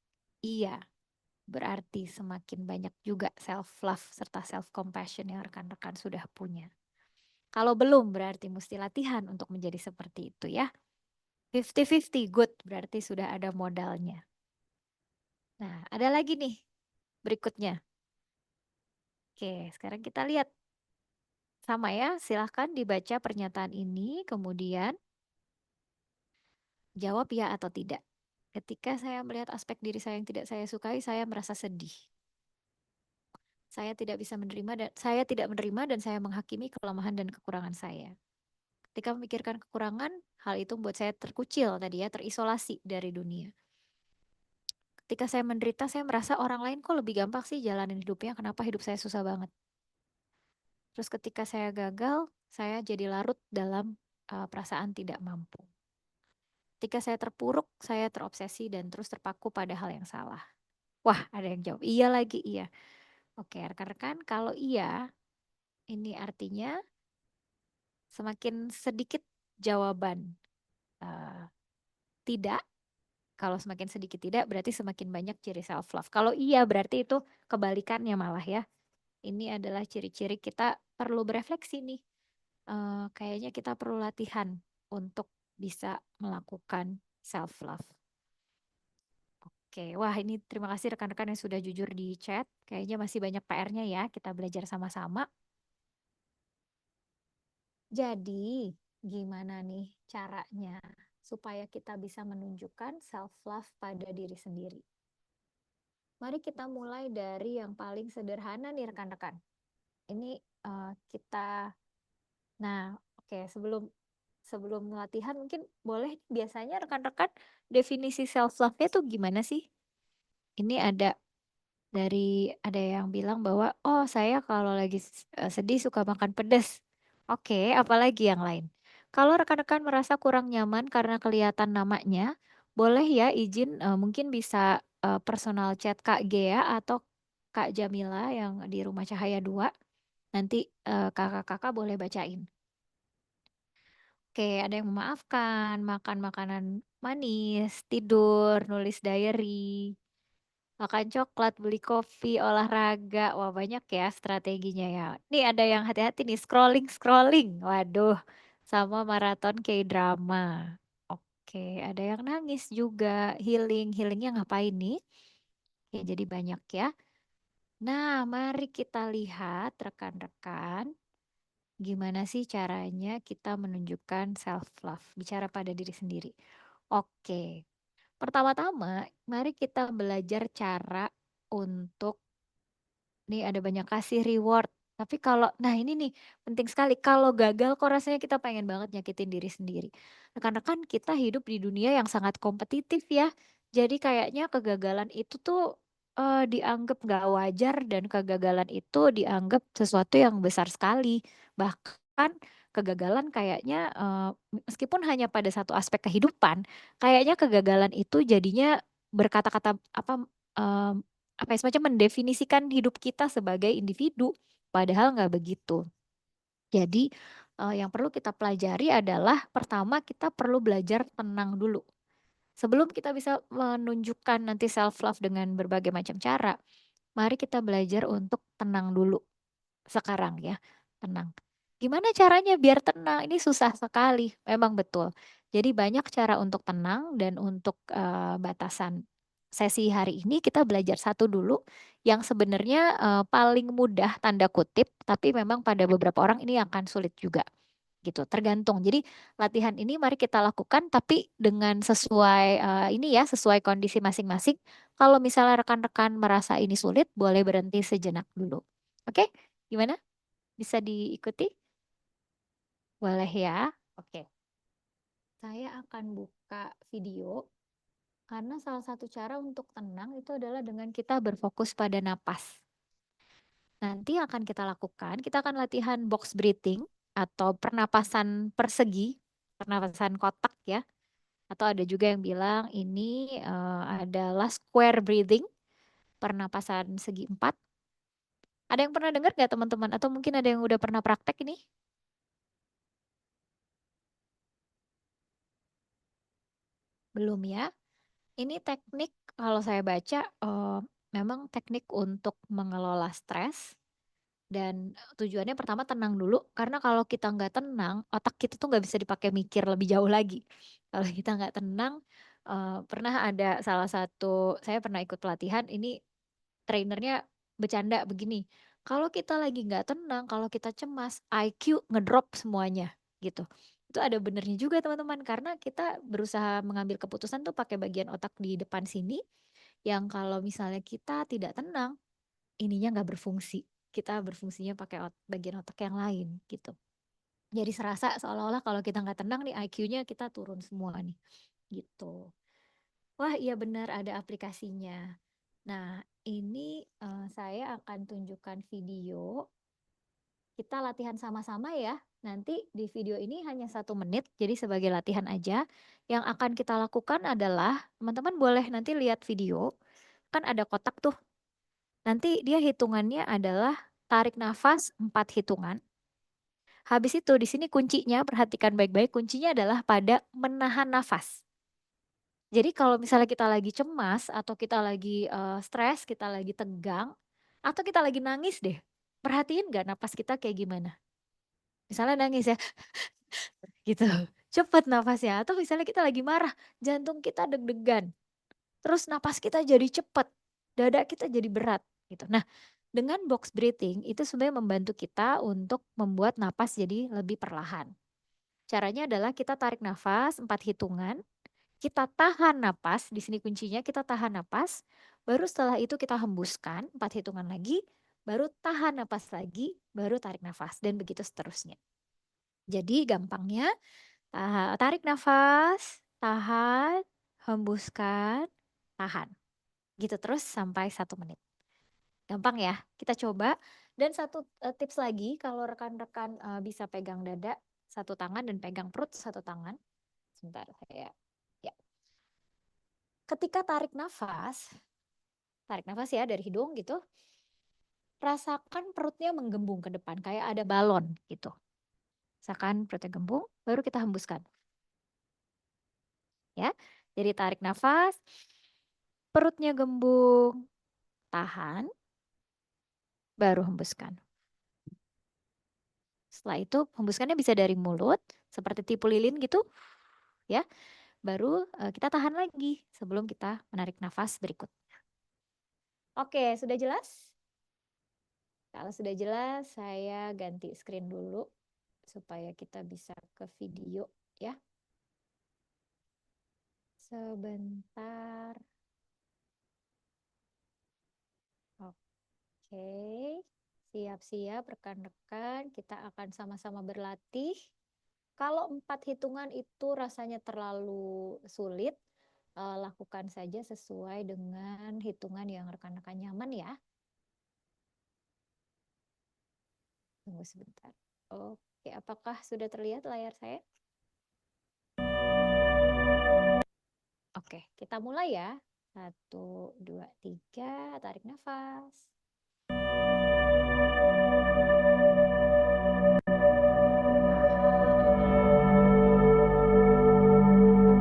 iya, berarti semakin banyak juga self-love serta self-compassion yang rekan-rekan sudah punya. Kalau belum, berarti mesti latihan untuk menjadi seperti itu ya. 50-50, good, berarti sudah ada modalnya. Nah, ada lagi nih berikutnya. Oke, sekarang kita lihat. Sama ya, silahkan dibaca pernyataan ini, kemudian jawab ya atau tidak. Ketika saya melihat aspek diri saya yang tidak saya sukai, saya merasa sedih. Saya tidak bisa menerima dan saya menghakimi kelemahan dan kekurangan saya. Ketika memikirkan kekurangan, hal itu membuat saya terkucil tadi ya, terisolasi dari dunia. Ketika saya menderita, saya merasa orang lain kok lebih gampang sih jalanin hidupnya, kenapa hidup saya susah banget. Terus ketika saya gagal, saya jadi larut dalam perasaan tidak mampu. Ketika saya terpuruk, saya terobsesi dan terus terpaku pada hal yang salah. Wah, ada yang jawab iya lagi, iya. Oke, rekan-rekan, kalau iya, ini artinya semakin sedikit jawaban tidak. Kalau semakin sedikit tidak, berarti semakin banyak ciri self love. Kalau iya, berarti itu kebalikannya malah ya. Ini adalah ciri-ciri kita perlu berefleksi nih. Kayaknya kita perlu latihan untuk bisa melakukan self love. Oke, wah ini terima kasih rekan-rekan yang sudah jujur di chat. Kayaknya masih banyak PR-nya ya, kita belajar sama-sama. Jadi, gimana nih caranya supaya kita bisa menunjukkan self love pada diri sendiri? Mari kita mulai dari yang paling sederhana nih rekan-rekan. Ini kita, nah, oke, sebelum sebelum latihan mungkin boleh biasanya rekan-rekan definisi self love-nya tuh gimana sih? Ini ada yang bilang bahwa, "Oh, saya kalau lagi sedih suka makan pedas." Oke, apalagi yang lain? Kalau rekan-rekan merasa kurang nyaman karena kelihatan namanya, boleh ya izin, mungkin bisa, personal chat Kak Gea atau Kak Jamila yang di Rumah Cahaya 2, nanti, kakak-kakak boleh bacain. Oke, ada yang memaafkan, makan makanan manis, tidur, nulis diary. Makan coklat, beli kopi, olahraga. Wah, banyak ya strateginya ya. Nih ada yang hati-hati nih, scrolling-scrolling. Waduh, sama maraton K-drama. Oke, ada yang nangis juga, healing. Healingnya ngapain nih? Ya, jadi banyak ya. Nah, mari kita lihat rekan-rekan, gimana sih caranya kita menunjukkan self love, bicara pada diri sendiri. Oke, pertama-tama mari kita belajar cara untuk, nih ada banyak kasih reward. Tapi kalau, nah ini nih penting sekali, kalau gagal kok rasanya kita pengen banget nyakitin diri sendiri. Rekan-rekan, kita hidup di dunia yang sangat kompetitif ya. Jadi kayaknya kegagalan itu tuh dianggap nggak wajar dan kegagalan itu dianggap sesuatu yang besar sekali. Bahkan kegagalan kayaknya meskipun hanya pada satu aspek kehidupan, kayaknya kegagalan itu jadinya berkata-kata eh, apa ya, semacam mendefinisikan hidup kita sebagai individu, padahal nggak begitu. Jadi, yang perlu kita pelajari adalah pertama kita perlu belajar tenang dulu. Sebelum kita bisa menunjukkan nanti self love dengan berbagai macam cara, mari kita belajar untuk tenang dulu sekarang ya, tenang. Gimana caranya biar tenang? Ini susah sekali, memang betul. Jadi banyak cara untuk tenang dan untuk batasan sesi hari ini kita belajar satu dulu yang sebenarnya paling mudah tanda kutip, tapi memang pada beberapa orang ini akan sulit juga gitu, tergantung. Jadi latihan ini mari kita lakukan tapi dengan sesuai ini ya, sesuai kondisi masing-masing. Kalau misalnya rekan-rekan merasa ini sulit, boleh berhenti sejenak dulu. Oke, gimana? Bisa diikuti? Boleh ya? Oke. Saya akan buka video karena salah satu cara untuk tenang itu adalah dengan kita berfokus pada napas. Nanti akan kita lakukan, kita akan latihan box breathing atau pernapasan persegi, pernapasan kotak ya. Atau ada juga yang bilang ini adalah square breathing, pernapasan segi empat. Ada yang pernah dengar nggak teman-teman? Atau mungkin ada yang udah pernah praktek ini? Belum ya? Ini teknik kalau saya baca memang teknik untuk mengelola stres dan tujuannya pertama tenang dulu karena kalau kita nggak tenang otak kita tuh nggak bisa dipakai mikir lebih jauh lagi. Kalau kita nggak tenang, pernah ada salah satu saya pernah ikut pelatihan ini trainernya bercanda begini, kalau kita lagi nggak tenang, kalau kita cemas, IQ ngedrop semuanya gitu. Itu ada benernya juga teman-teman karena kita berusaha mengambil keputusan tuh pakai bagian otak di depan sini yang kalau misalnya kita tidak tenang, ininya nggak berfungsi. Kita berfungsinya pakai bagian otak yang lain gitu. Jadi serasa seolah-olah kalau kita nggak tenang nih IQ-nya kita turun semua nih gitu. Wah, iya benar ada aplikasinya. Nah, ini saya akan tunjukkan video. Kita latihan sama-sama ya. Nanti di video ini hanya 1 menit, jadi sebagai latihan aja. Yang akan kita lakukan adalah, teman-teman boleh nanti lihat video, kan ada kotak tuh. Nanti dia hitungannya adalah tarik nafas 4 hitungan. Habis itu di sini kuncinya, perhatikan baik-baik, kuncinya adalah pada menahan nafas. Jadi kalau misalnya kita lagi cemas atau kita lagi stres, kita lagi tegang, atau kita lagi nangis deh, perhatiin nggak napas kita kayak gimana? Misalnya nangis ya, gitu, cepet nafasnya. Atau misalnya kita lagi marah, jantung kita deg-degan, terus napas kita jadi cepet, dada kita jadi berat, gitu. Nah, Dengan box breathing itu sebenarnya membantu kita untuk membuat napas jadi lebih perlahan. Caranya adalah kita tarik nafas 4 hitungan, kita tahan napas, di sini kuncinya kita tahan napas, baru setelah itu kita hembuskan 4 hitungan lagi, baru tahan napas lagi, baru tarik nafas dan begitu seterusnya. Jadi gampangnya tarik nafas, tahan, hembuskan, tahan. Gitu terus sampai 1 menit. Gampang ya, kita coba. Dan satu tips lagi kalau rekan-rekan bisa pegang dada 1 tangan dan pegang perut 1 tangan. Sebentar saya ya. Ketika tarik nafas ya dari hidung gitu, rasakan perutnya menggembung ke depan kayak ada balon gitu. Rasakan perutnya gembung, baru kita hembuskan. Ya. Jadi tarik nafas, perutnya gembung, tahan, baru hembuskan. Setelah itu hembuskannya bisa dari mulut seperti tipu lilin gitu ya. Baru kita tahan lagi sebelum kita menarik nafas berikutnya. Oke, sudah jelas? Kalau sudah jelas, saya ganti screen dulu supaya kita bisa ke video ya. Sebentar. Oke, siap-siap rekan-rekan, kita akan sama-sama berlatih. Kalau 4 hitungan itu rasanya terlalu sulit, lakukan saja sesuai dengan hitungan yang rekan-rekan nyaman ya. Tunggu sebentar. Oke, apakah sudah terlihat layar saya? Oke, kita mulai ya. 1, 2, 3, tarik nafas.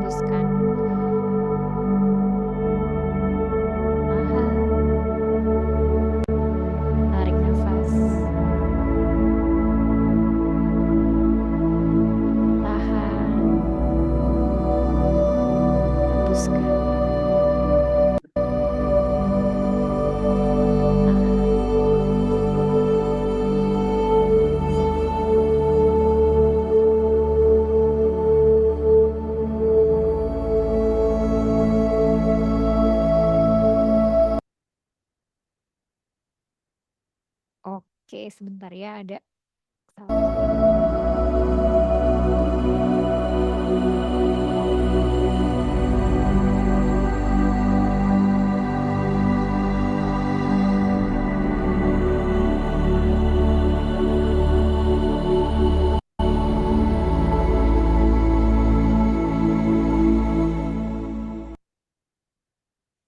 Hembuskan. Tahan. Tarik nafas. Tahan. Hembuskan. Oke, sebentar ya, ada salah.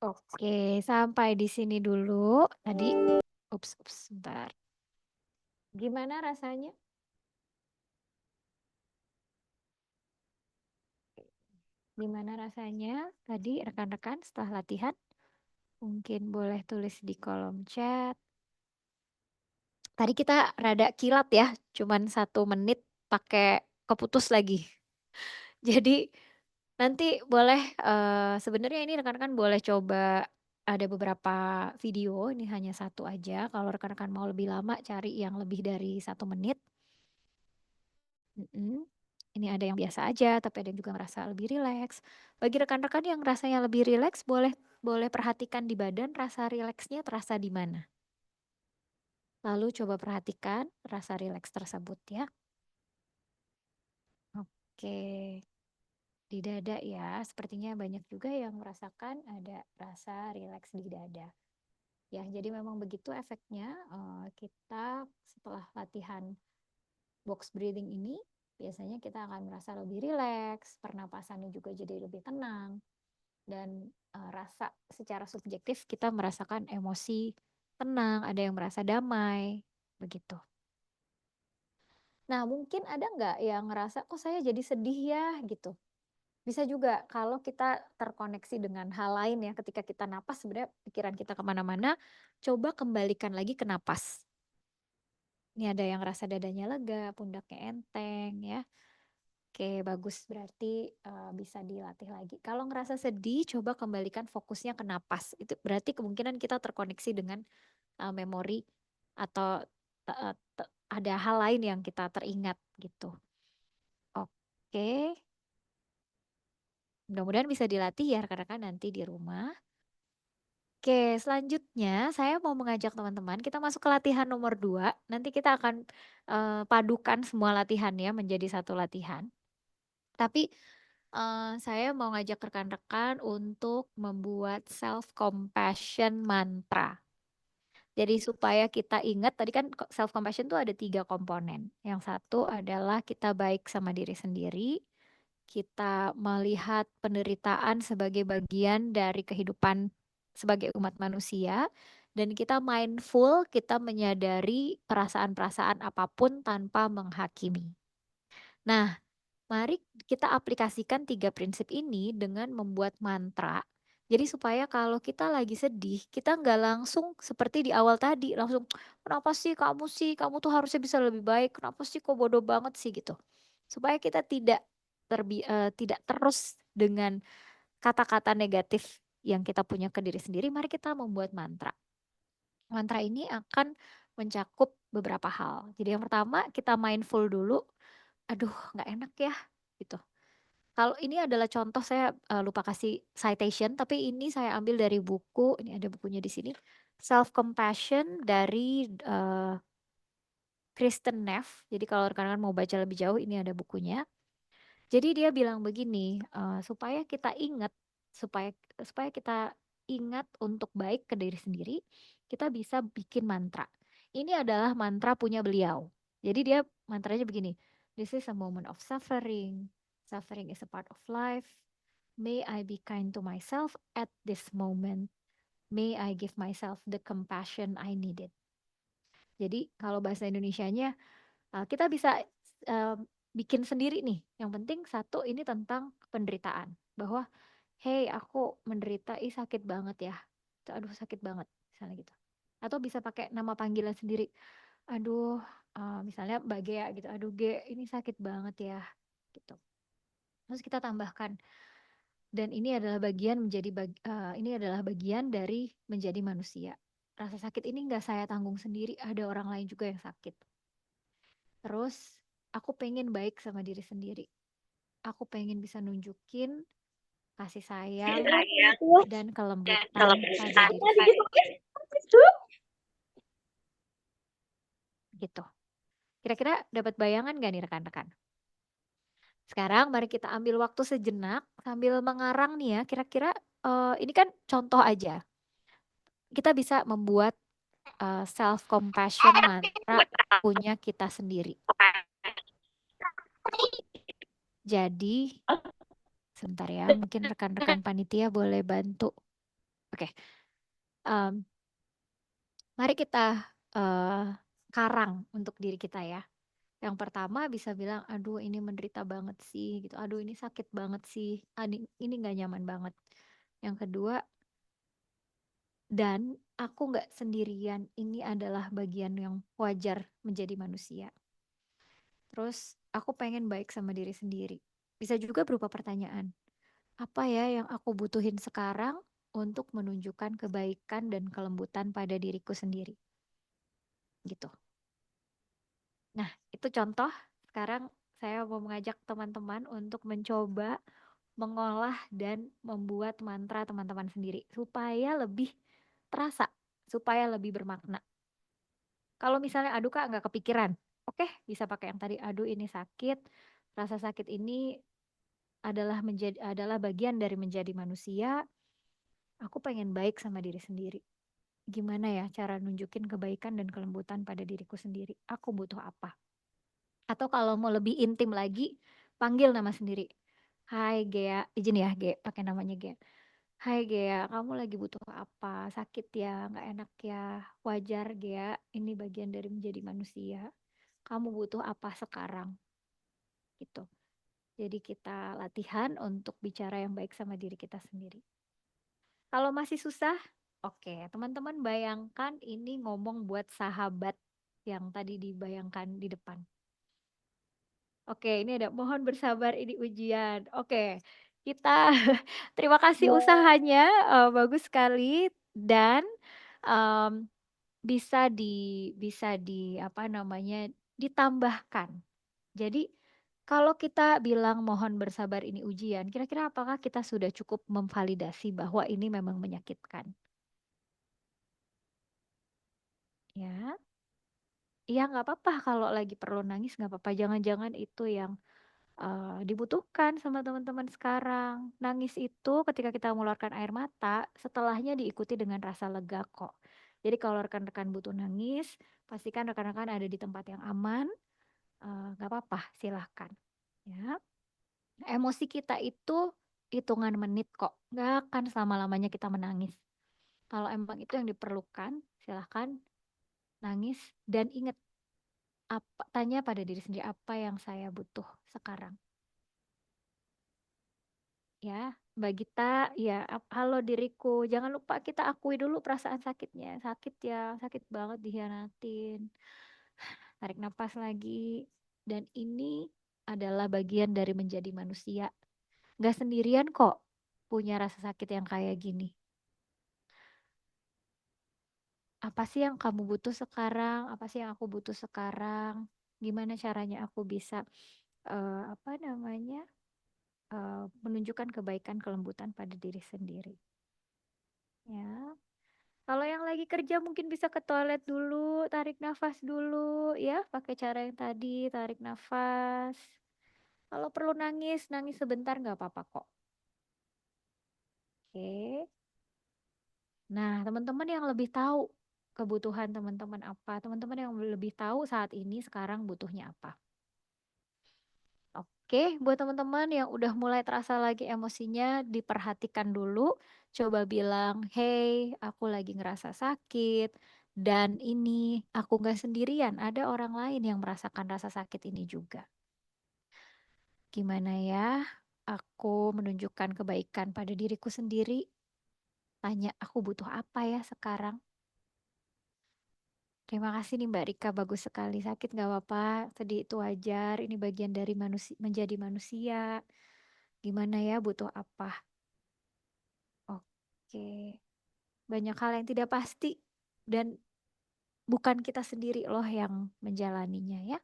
Oke, sampai di sini dulu tadi. Ups, sebentar. Gimana rasanya? Gimana rasanya tadi rekan-rekan setelah latihan? Mungkin boleh tulis di kolom chat. Tadi kita rada kilat ya, cuman 1 menit pakai keputus lagi. Jadi nanti boleh sebenarnya ini rekan-rekan boleh coba, ada beberapa video, ini hanya 1 aja. Kalau rekan-rekan mau lebih lama cari yang lebih dari 1 menit. Ini ada yang biasa aja, tapi ada yang juga ngerasa lebih rileks. Bagi rekan-rekan yang rasanya lebih rileks, boleh perhatikan di badan rasa rileksnya terasa di mana. Lalu coba perhatikan rasa rileks tersebut ya. Oke. Di dada ya, sepertinya banyak juga yang merasakan ada rasa rileks di dada. Ya, jadi memang begitu efeknya, kita setelah latihan box breathing ini, biasanya kita akan merasa lebih rileks, pernapasannya juga jadi lebih tenang, dan rasa secara subjektif kita merasakan emosi tenang, ada yang merasa damai, begitu. Nah, mungkin ada nggak yang ngerasa, kok saya jadi sedih ya, gitu. Bisa juga kalau kita terkoneksi dengan hal lain ya, ketika kita napas sebenarnya pikiran kita kemana-mana, coba kembalikan lagi ke napas. Ini ada yang rasa dadanya lega, pundaknya enteng ya. Oke, bagus, berarti bisa dilatih lagi. Kalau ngerasa sedih, coba kembalikan fokusnya ke napas. Itu berarti kemungkinan kita terkoneksi dengan memori atau ada hal lain yang kita teringat gitu. Oke, mudah-mudahan bisa dilatih ya rekan-rekan nanti di rumah. Oke, selanjutnya saya mau mengajak teman-teman kita masuk ke latihan nomor 2. Nanti kita akan padukan semua latihannya menjadi satu latihan. Tapi saya mau ngajak rekan-rekan untuk membuat self compassion mantra. Jadi supaya kita ingat tadi kan self compassion tuh ada 3 komponen. Yang satu adalah kita baik sama diri sendiri, kita melihat penderitaan sebagai bagian dari kehidupan sebagai umat manusia, dan kita mindful, kita menyadari perasaan-perasaan apapun tanpa menghakimi. Nah, mari kita aplikasikan 3 prinsip ini dengan membuat mantra. Jadi supaya kalau kita lagi sedih, kita nggak langsung seperti di awal tadi, langsung, "Kenapa sih? Kamu tuh harusnya bisa lebih baik. Kenapa sih kok bodoh banget sih?" Gitu. Supaya kita tidak terus dengan kata-kata negatif yang kita punya ke diri sendiri, mari kita membuat mantra. Mantra ini akan mencakup beberapa hal. Jadi yang pertama kita mindful dulu, "Aduh nggak enak ya," gitu. Kalau ini adalah contoh saya, lupa kasih citation, tapi ini saya ambil dari buku, ini ada bukunya di sini, Self Compassion dari, Kristen Neff. Jadi kalau rekan-rekan mau baca lebih jauh ini ada bukunya. Jadi dia bilang begini, supaya kita ingat, supaya supaya kita ingat untuk baik ke diri sendiri, kita bisa bikin mantra. Ini adalah mantra punya beliau. Jadi dia mantranya begini, "This is a moment of suffering. Suffering is a part of life. May I be kind to myself at this moment. May I give myself the compassion I needed." Jadi kalau bahasa Indonesianya, kita bisa, eee, bikin sendiri nih, yang penting satu ini tentang penderitaan, bahwa, "Hey aku menderita, ih sakit banget ya, aduh sakit banget," misalnya gitu. Atau bisa pakai nama panggilan sendiri, "Aduh," misalnya Mbak Gea gitu, "Aduh Ge, ini sakit banget ya," gitu. Terus kita tambahkan, "Dan ini adalah ini adalah bagian dari menjadi manusia. Rasa sakit ini nggak saya tanggung sendiri, ada orang lain juga yang sakit. Terus aku pengen baik sama diri sendiri. Aku pengen bisa nunjukin kasih sayang dan kelembutan pada diri sendiri." Gitu. Kira-kira dapat bayangan nggak nih rekan-rekan? Sekarang mari kita ambil waktu sejenak sambil mengarang nih ya, kira-kira ini kan contoh aja. Kita bisa membuat self compassion mantra punya kita sendiri. Jadi sebentar ya, mungkin rekan-rekan panitia boleh bantu. Oke. Mari kita karang untuk diri kita ya. Yang pertama bisa bilang, "Aduh ini menderita banget sih," gitu. "Aduh ini sakit banget sih. Ini nggak nyaman banget." Yang kedua, "Dan aku nggak sendirian. Ini adalah bagian yang wajar menjadi manusia." Terus, "Aku pengen baik sama diri sendiri." Bisa juga berupa pertanyaan, "Apa ya yang aku butuhin sekarang untuk menunjukkan kebaikan dan kelembutan pada diriku sendiri?" Gitu. Nah, itu contoh. Sekarang saya mau mengajak teman-teman untuk mencoba mengolah dan membuat mantra teman-teman sendiri supaya lebih terasa, supaya lebih bermakna. Kalau misalnya aduh Kak nggak kepikiran, oke bisa pakai yang tadi, aduh ini sakit, rasa sakit ini adalah bagian dari menjadi manusia, aku pengen baik sama diri sendiri. Gimana ya cara nunjukin kebaikan dan kelembutan pada diriku sendiri? Aku butuh apa? Atau kalau mau lebih intim lagi, panggil nama sendiri. "Hai Gea," izin ya Ge, pakai namanya Gea. "Hai Gea, kamu lagi butuh apa? Sakit ya? Nggak enak ya? Wajar Gea, ini bagian dari menjadi manusia. Kamu butuh apa sekarang?" Gitu. Jadi kita latihan untuk bicara yang baik sama diri kita sendiri. Kalau masih susah, oke, teman-teman bayangkan ini ngomong buat sahabat yang tadi dibayangkan di depan. Oke, ini ada mohon bersabar ini ujian. Oke, kita terima kasih usahanya, bagus sekali dan, mmm bisa di apa namanya ditambahkan. Jadi kalau kita bilang mohon bersabar ini ujian, kira-kira apakah kita sudah cukup memvalidasi bahwa ini memang menyakitkan? Ya, ya nggak apa-apa kalau lagi perlu nangis nggak apa-apa. Jangan-jangan itu yang dibutuhkan sama teman-teman sekarang. Nangis itu ketika kita mengeluarkan air mata, setelahnya diikuti dengan rasa lega kok. Jadi kalau rekan-rekan butuh nangis, pastikan rekan-rekan ada di tempat yang aman, nggak apa-apa, silahkan. Ya, emosi kita itu hitungan menit kok, nggak akan selama-lamanya kita menangis. Kalau emang itu yang diperlukan, silahkan nangis dan ingat tanya pada diri sendiri apa yang saya butuh sekarang. Ya, Mbak Gita, ya, halo diriku, jangan lupa kita akui dulu perasaan sakitnya. Sakit ya, sakit banget dikhianatin. Tarik nafas lagi. Dan ini adalah bagian dari menjadi manusia. Gak sendirian kok punya rasa sakit yang kayak gini. Apa sih yang kamu butuh sekarang? Apa sih yang aku butuh sekarang? Gimana caranya aku bisa apa namanya menunjukkan kebaikan kelembutan pada diri sendiri. Ya. Kalau yang lagi kerja mungkin bisa ke toilet dulu, tarik nafas dulu ya, pakai cara yang tadi, tarik nafas. Kalau perlu nangis, nangis sebentar nggak apa-apa kok. Oke. Nah, teman-teman yang lebih tahu kebutuhan teman-teman apa, teman-teman yang lebih tahu saat ini sekarang butuhnya apa. Oke, buat teman-teman yang udah mulai terasa lagi emosinya, diperhatikan dulu. Coba bilang, hey, aku lagi ngerasa sakit. Dan ini, aku gak sendirian. Ada orang lain yang merasakan rasa sakit ini juga. Gimana ya? Aku menunjukkan kebaikan pada diriku sendiri. Tanya, aku butuh apa ya sekarang? Terima kasih nih Mbak Rika, bagus sekali. Sakit gak apa-apa, sedih itu wajar. Ini bagian dari menjadi manusia. Gimana ya, butuh apa? Oke, banyak hal yang tidak pasti dan bukan kita sendiri loh yang menjalaninya ya.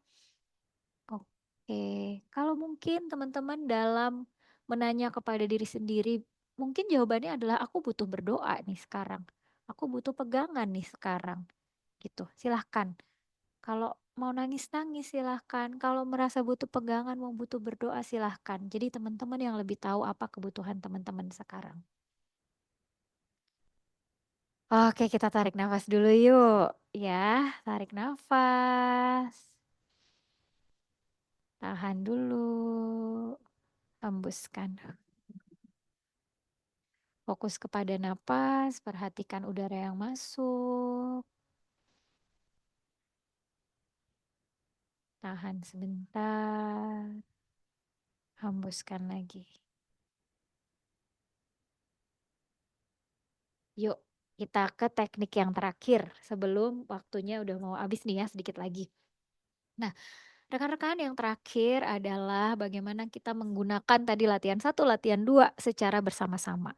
Oke, kalau mungkin teman-teman dalam menanya kepada diri sendiri, mungkin jawabannya adalah aku butuh berdoa nih sekarang. Aku butuh pegangan nih sekarang. Gitu, silahkan. Kalau mau nangis-nangis silahkan. Kalau merasa butuh pegangan, mau butuh berdoa silahkan. Jadi teman-teman yang lebih tahu apa kebutuhan teman-teman sekarang. Oke, kita tarik nafas dulu yuk. Ya, tarik nafas. Tahan dulu. Hembuskan. Fokus kepada napas, perhatikan udara yang masuk. Tahan sebentar. Hembuskan lagi. Yuk, kita ke teknik yang terakhir sebelum waktunya udah mau habis nih ya, sedikit lagi. Nah, rekan-rekan, yang terakhir adalah bagaimana kita menggunakan tadi latihan 1, latihan 2 secara bersama-sama.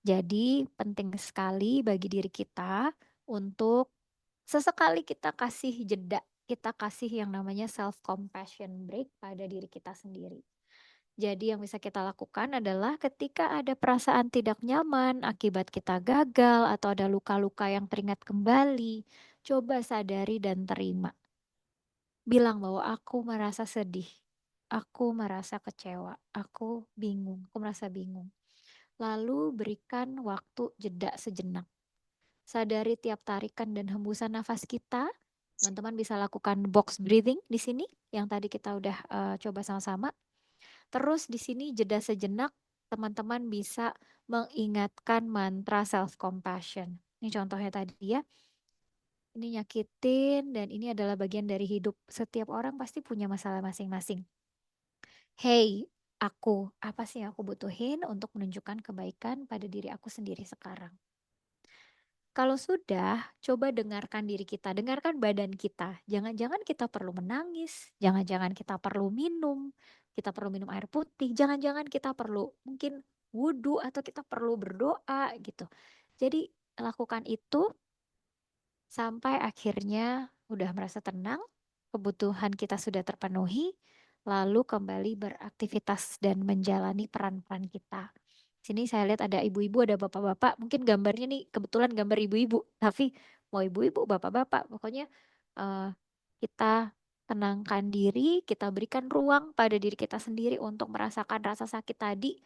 Jadi penting sekali bagi diri kita untuk sesekali kita kasih jeda, kita kasih yang namanya self compassion break pada diri kita sendiri. Jadi yang bisa kita lakukan adalah ketika ada perasaan tidak nyaman akibat kita gagal atau ada luka-luka yang teringat kembali, coba sadari dan terima. Bilang bahwa aku merasa sedih, aku merasa kecewa, aku bingung, aku merasa bingung. Lalu berikan waktu jeda sejenak. Sadari tiap tarikan dan hembusan nafas kita. Teman-teman bisa lakukan box breathing di sini yang tadi kita udah coba sama-sama. Terus di sini jeda sejenak, teman-teman bisa mengingatkan mantra self compassion. Ini contohnya tadi ya. Ini nyakitin dan ini adalah bagian dari hidup. Setiap orang pasti punya masalah masing-masing. Hey, aku, apa sih yang aku butuhin untuk menunjukkan kebaikan pada diri aku sendiri sekarang? Kalau sudah, coba dengarkan diri kita, dengarkan badan kita. Jangan-jangan kita perlu menangis, jangan-jangan kita perlu minum, kita perlu minum air putih, jangan-jangan kita perlu mungkin wudhu atau kita perlu berdoa gitu. Jadi lakukan itu sampai akhirnya udah merasa tenang, kebutuhan kita sudah terpenuhi, lalu kembali beraktivitas dan menjalani peran-peran kita. Sini saya lihat ada ibu-ibu, ada bapak-bapak, mungkin gambarnya nih kebetulan gambar ibu-ibu, tapi mau ibu-ibu, bapak-bapak, pokoknya eh, kita tenangkan diri, kita berikan ruang pada diri kita sendiri untuk merasakan rasa sakit tadi,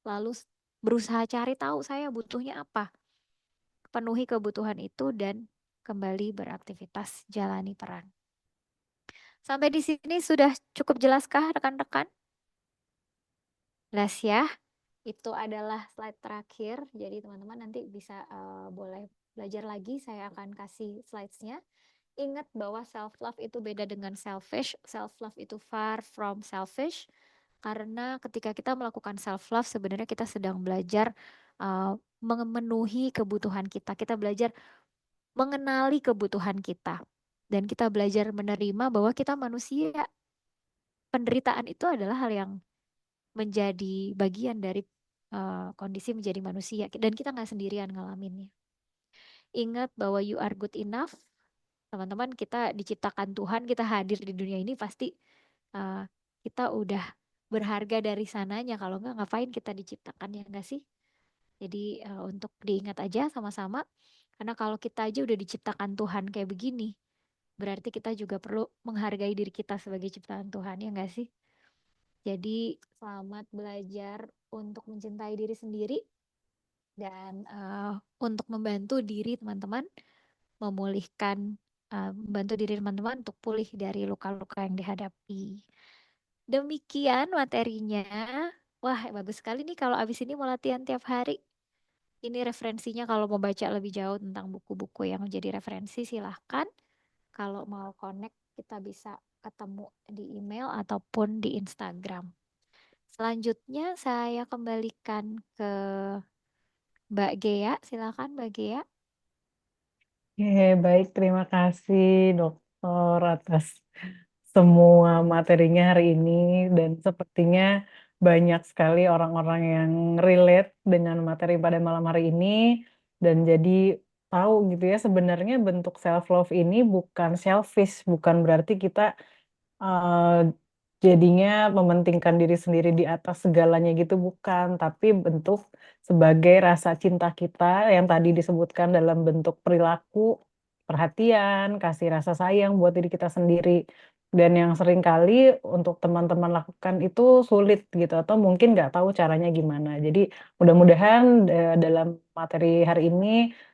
lalu berusaha cari tahu saya butuhnya apa, penuhi kebutuhan itu dan kembali beraktivitas, jalani peran. Sampai di sini sudah cukup jelaskah rekan-rekan? Jelas ya? Itu adalah slide terakhir. Jadi teman-teman nanti bisa boleh belajar lagi. Saya akan kasih slides-nya. Ingat bahwa self-love itu beda dengan selfish. Self-love itu far from selfish. Karena ketika kita melakukan self-love, sebenarnya kita sedang belajar memenuhi kebutuhan kita. Kita belajar mengenali kebutuhan kita. Dan kita belajar menerima bahwa kita manusia. Penderitaan itu adalah hal yang menjadi bagian dari kondisi menjadi manusia. Dan kita nggak sendirian ngalaminnya. Ingat bahwa you are good enough. Teman-teman, kita diciptakan Tuhan, kita hadir di dunia ini pasti kita udah berharga dari sananya. Kalau nggak, ngapain kita diciptakan, ya nggak sih? Jadi untuk diingat aja sama-sama. Karena kalau kita aja udah diciptakan Tuhan kayak begini, berarti kita juga perlu menghargai diri kita sebagai ciptaan Tuhan, ya nggak sih? Jadi selamat belajar untuk mencintai diri sendiri dan untuk membantu diri teman-teman memulihkan, membantu diri teman-teman untuk pulih dari luka-luka yang dihadapi. Demikian materinya. Wah, bagus sekali nih kalau abis ini mau latihan tiap hari. Ini referensinya kalau mau baca lebih jauh tentang buku-buku yang menjadi referensi silahkan. Kalau mau connect kita bisa ketemu di email ataupun di Instagram. Selanjutnya saya kembalikan ke Mbak Gea. Silakan Mbak Gea. Baik, terima kasih dokter atas semua materinya hari ini dan sepertinya banyak sekali orang-orang yang relate dengan materi pada malam hari ini dan jadi tahu gitu ya sebenarnya bentuk self love ini bukan selfish, bukan berarti kita eh, jadinya mementingkan diri sendiri di atas segalanya gitu bukan, tapi bentuk sebagai rasa cinta kita yang tadi disebutkan dalam bentuk perilaku, perhatian, kasih rasa sayang buat diri kita sendiri. Dan yang sering kali untuk teman-teman lakukan itu sulit gitu atau mungkin nggak tahu caranya gimana. Jadi mudah-mudahan dalam materi hari ini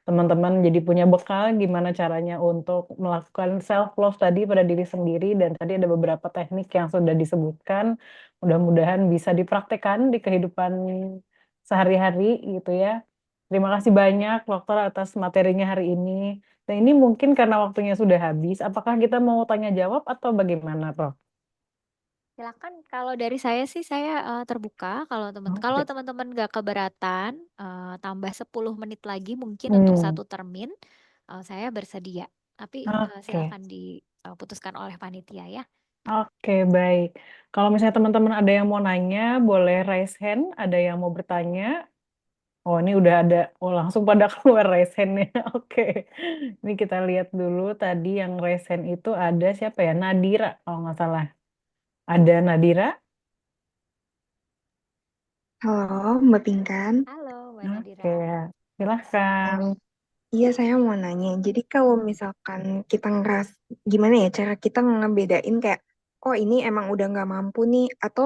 teman-teman jadi punya bekal gimana caranya untuk melakukan self love tadi pada diri sendiri dan tadi ada beberapa teknik yang sudah disebutkan mudah-mudahan bisa dipraktekkan di kehidupan sehari-hari gitu ya. Terima kasih banyak dokter atas materinya hari ini. Dan ini mungkin karena waktunya sudah habis, apakah kita mau tanya jawab atau bagaimana, Prof? Silakan, kalau dari saya sih saya terbuka. Kalau Oke. teman-teman nggak keberatan, tambah 10 menit lagi mungkin untuk Hmm, satu termin, saya bersedia. Tapi oke. silakan diputuskan oleh panitia ya. Oke, baik. Kalau misalnya teman-teman ada yang mau nanya, boleh raise hand. Ada yang mau bertanya. Oh, ini udah ada. Oh, langsung pada keluar raise hand-nya. Oke. Ini kita lihat dulu. Tadi yang raise hand itu ada siapa ya? Nadira, kalau nggak salah. Ada Nadira? Halo, Mbak Pinkan. Halo, Mbak Oke, Nadira. silahkan. Eh, iya, saya mau nanya. Jadi kalau misalkan kita gimana ya cara kita ngebedain kayak, oh ini emang udah nggak mampu nih, atau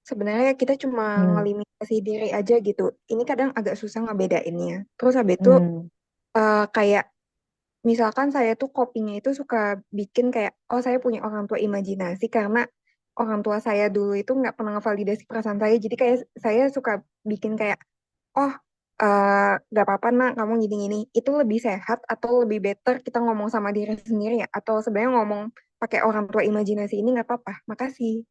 sebenarnya kita cuma Hmm, ngelimitasi diri aja gitu. Ini kadang agak susah ngebedainnya. Terus habis itu hmm, kayak misalkan saya tuh copingnya itu suka bikin kayak, oh saya punya orang tua imajinasi karena orang tua saya dulu itu nggak pernah ngevalidasi perasaan saya. Jadi kayak saya suka bikin kayak, oh nggak apa-apa nak kamu gini-gini. Itu lebih sehat atau lebih better kita ngomong sama diri sendiri ya? Atau sebenarnya ngomong pakai orang tua imajinasi ini nggak apa-apa? Makasih.